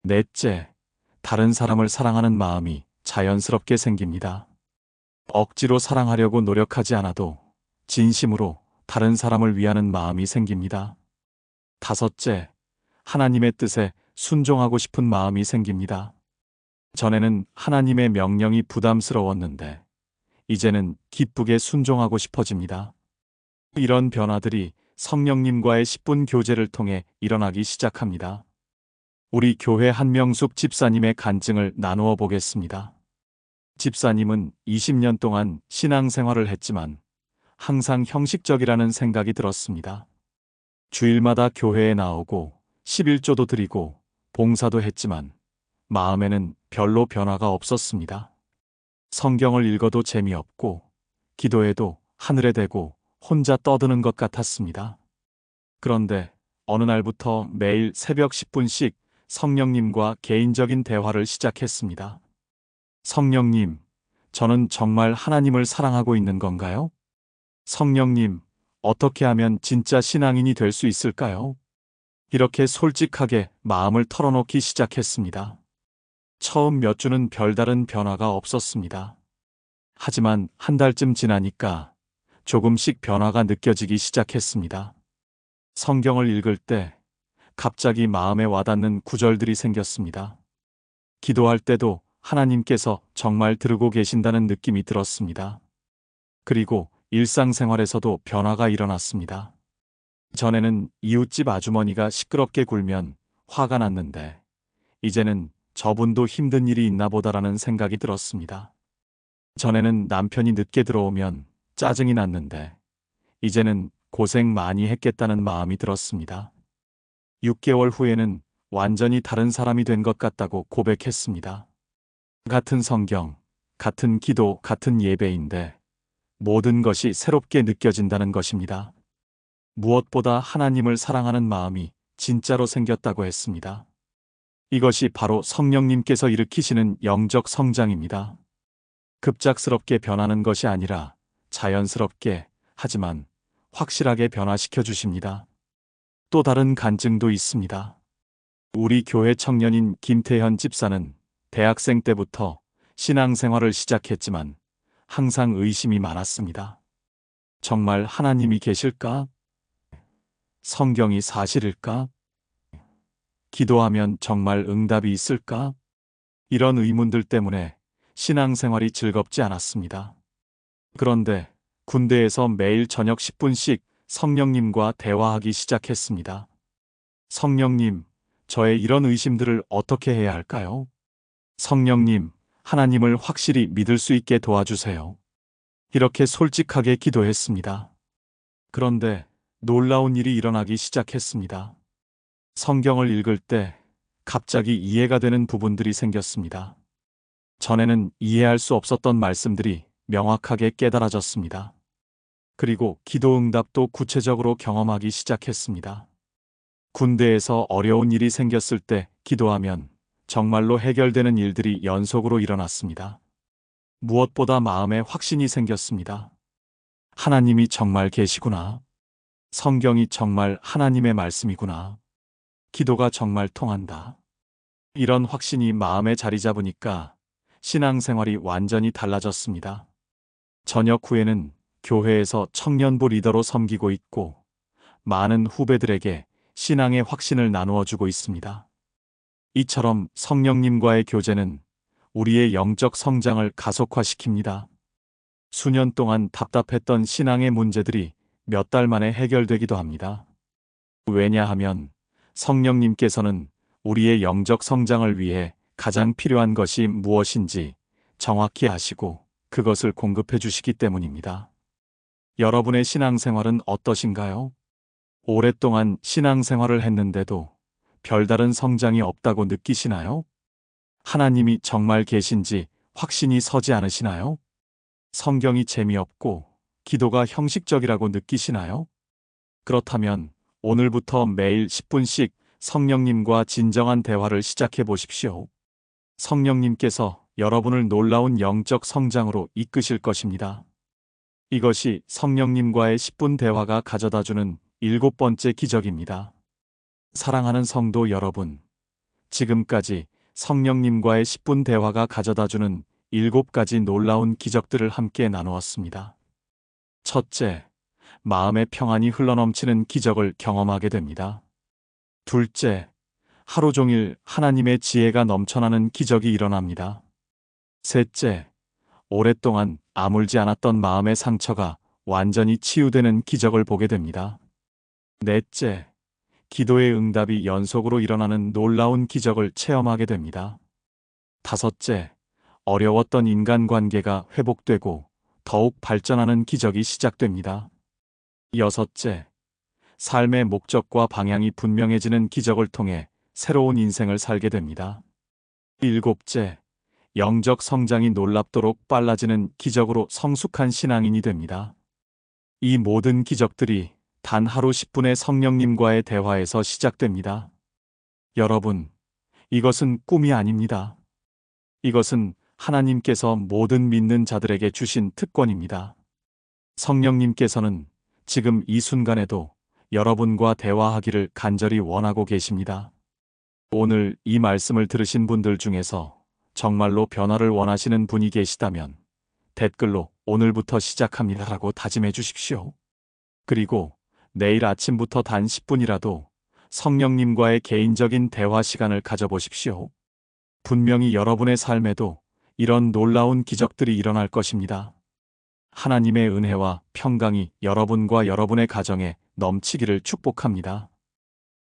넷째, 다른 사람을 사랑하는 마음이 자연스럽게 생깁니다. 억지로 사랑하려고 노력하지 않아도 진심으로 다른 사람을 위하는 마음이 생깁니다. 다섯째, 하나님의 뜻에 순종하고 싶은 마음이 생깁니다. 전에는 하나님의 명령이 부담스러웠는데 이제는 기쁘게 순종하고 싶어집니다. 이런 변화들이 성령님과의 10분 교제를 통해 일어나기 시작합니다. 우리 교회 한명숙 집사님의 간증을 나누어 보겠습니다. 집사님은 20년 동안 신앙생활을 했지만 항상 형식적이라는 생각이 들었습니다. 주일마다 교회에 나오고 11조도 드리고 봉사도 했지만 마음에는 별로 변화가 없었습니다. 성경을 읽어도 재미없고 기도해도 하늘에 대고 혼자 떠드는 것 같았습니다. 그런데 어느 날부터 매일 새벽 10분씩 성령님과 개인적인 대화를 시작했습니다. 성령님, 저는 정말 하나님을 사랑하고 있는 건가요? 성령님, 어떻게 하면 진짜 신앙인이 될 수 있을까요? 이렇게 솔직하게 마음을 털어놓기 시작했습니다. 처음 몇 주는 별다른 변화가 없었습니다. 하지만 한 달쯤 지나니까 조금씩 변화가 느껴지기 시작했습니다. 성경을 읽을 때 갑자기 마음에 와닿는 구절들이 생겼습니다. 기도할 때도 하나님께서 정말 들으고 계신다는 느낌이 들었습니다. 그리고 일상생활에서도 변화가 일어났습니다. 전에는 이웃집 아주머니가 시끄럽게 굴면 화가 났는데 이제는 저분도 힘든 일이 있나 보다라는 생각이 들었습니다. 전에는 남편이 늦게 들어오면 짜증이 났는데 이제는 고생 많이 했겠다는 마음이 들었습니다. 6개월 후에는 완전히 다른 사람이 된 것 같다고 고백했습니다. 같은 성경, 같은 기도, 같은 예배인데 모든 것이 새롭게 느껴진다는 것입니다. 무엇보다 하나님을 사랑하는 마음이 진짜로 생겼다고 했습니다. 이것이 바로 성령님께서 일으키시는 영적 성장입니다. 급작스럽게 변하는 것이 아니라 자연스럽게 하지만 확실하게 변화시켜 주십니다. 또 다른 간증도 있습니다. 우리 교회 청년인 김태현 집사는 대학생 때부터 신앙생활을 시작했지만 항상 의심이 많았습니다. 정말 하나님이 계실까? 성경이 사실일까? 기도하면 정말 응답이 있을까? 이런 의문들 때문에 신앙생활이 즐겁지 않았습니다. 그런데 군대에서 매일 저녁 10분씩 성령님과 대화하기 시작했습니다. 성령님, 저의 이런 의심들을 어떻게 해야 할까요? 성령님, 하나님을 확실히 믿을 수 있게 도와주세요. 이렇게 솔직하게 기도했습니다. 그런데 놀라운 일이 일어나기 시작했습니다. 성경을 읽을 때 갑자기 이해가 되는 부분들이 생겼습니다. 전에는 이해할 수 없었던 말씀들이 명확하게 깨달아졌습니다. 그리고 기도 응답도 구체적으로 경험하기 시작했습니다. 군대에서 어려운 일이 생겼을 때 기도하면 정말로 해결되는 일들이 연속으로 일어났습니다. 무엇보다 마음에 확신이 생겼습니다. 하나님이 정말 계시구나. 성경이 정말 하나님의 말씀이구나. 기도가 정말 통한다. 이런 확신이 마음에 자리 잡으니까 신앙생활이 완전히 달라졌습니다. 전역 후에는 교회에서 청년부 리더로 섬기고 있고 많은 후배들에게 신앙의 확신을 나누어 주고 있습니다. 이처럼 성령님과의 교제는 우리의 영적 성장을 가속화시킵니다. 수년 동안 답답했던 신앙의 문제들이 몇 달 만에 해결되기도 합니다. 왜냐하면 성령님께서는 우리의 영적 성장을 위해 가장 필요한 것이 무엇인지 정확히 아시고 그것을 공급해 주시기 때문입니다. 여러분의 신앙생활은 어떠신가요? 오랫동안 신앙생활을 했는데도 별다른 성장이 없다고 느끼시나요? 하나님이 정말 계신지 확신이 서지 않으시나요? 성경이 재미없고 기도가 형식적이라고 느끼시나요? 그렇다면 오늘부터 매일 10분씩 성령님과 진정한 대화를 시작해 보십시오. 성령님께서 여러분을 놀라운 영적 성장으로 이끄실 것입니다. 이것이 성령님과의 10분 대화가 가져다주는 7번째 기적입니다. 사랑하는 성도 여러분, 지금까지 성령님과의 10분 대화가 가져다주는 7가지 놀라운 기적들을 함께 나누었습니다. 첫째, 마음의 평안이 흘러넘치는 기적을 경험하게 됩니다. 둘째, 하루 종일 하나님의 지혜가 넘쳐나는 기적이 일어납니다. 셋째, 오랫동안 아물지 않았던 마음의 상처가 완전히 치유되는 기적을 보게 됩니다. 넷째, 기도의 응답이 연속으로 일어나는 놀라운 기적을 체험하게 됩니다. 다섯째, 어려웠던 인간관계가 회복되고 더욱 발전하는 기적이 시작됩니다. 여섯째, 삶의 목적과 방향이 분명해지는 기적을 통해 새로운 인생을 살게 됩니다. 일곱째, 영적 성장이 놀랍도록 빨라지는 기적으로 성숙한 신앙인이 됩니다. 이 모든 기적들이 단 하루 10분의 성령님과의 대화에서 시작됩니다. 여러분, 이것은 꿈이 아닙니다. 이것은 하나님께서 모든 믿는 자들에게 주신 특권입니다. 성령님께서는 지금 이 순간에도 여러분과 대화하기를 간절히 원하고 계십니다. 오늘 이 말씀을 들으신 분들 중에서 정말로 변화를 원하시는 분이 계시다면 댓글로 오늘부터 시작합니다라고 다짐해 주십시오. 그리고 내일 아침부터 단 10분이라도 성령님과의 개인적인 대화 시간을 가져보십시오. 분명히 여러분의 삶에도 이런 놀라운 기적들이 일어날 것입니다. 하나님의 은혜와 평강이 여러분과 여러분의 가정에 넘치기를 축복합니다.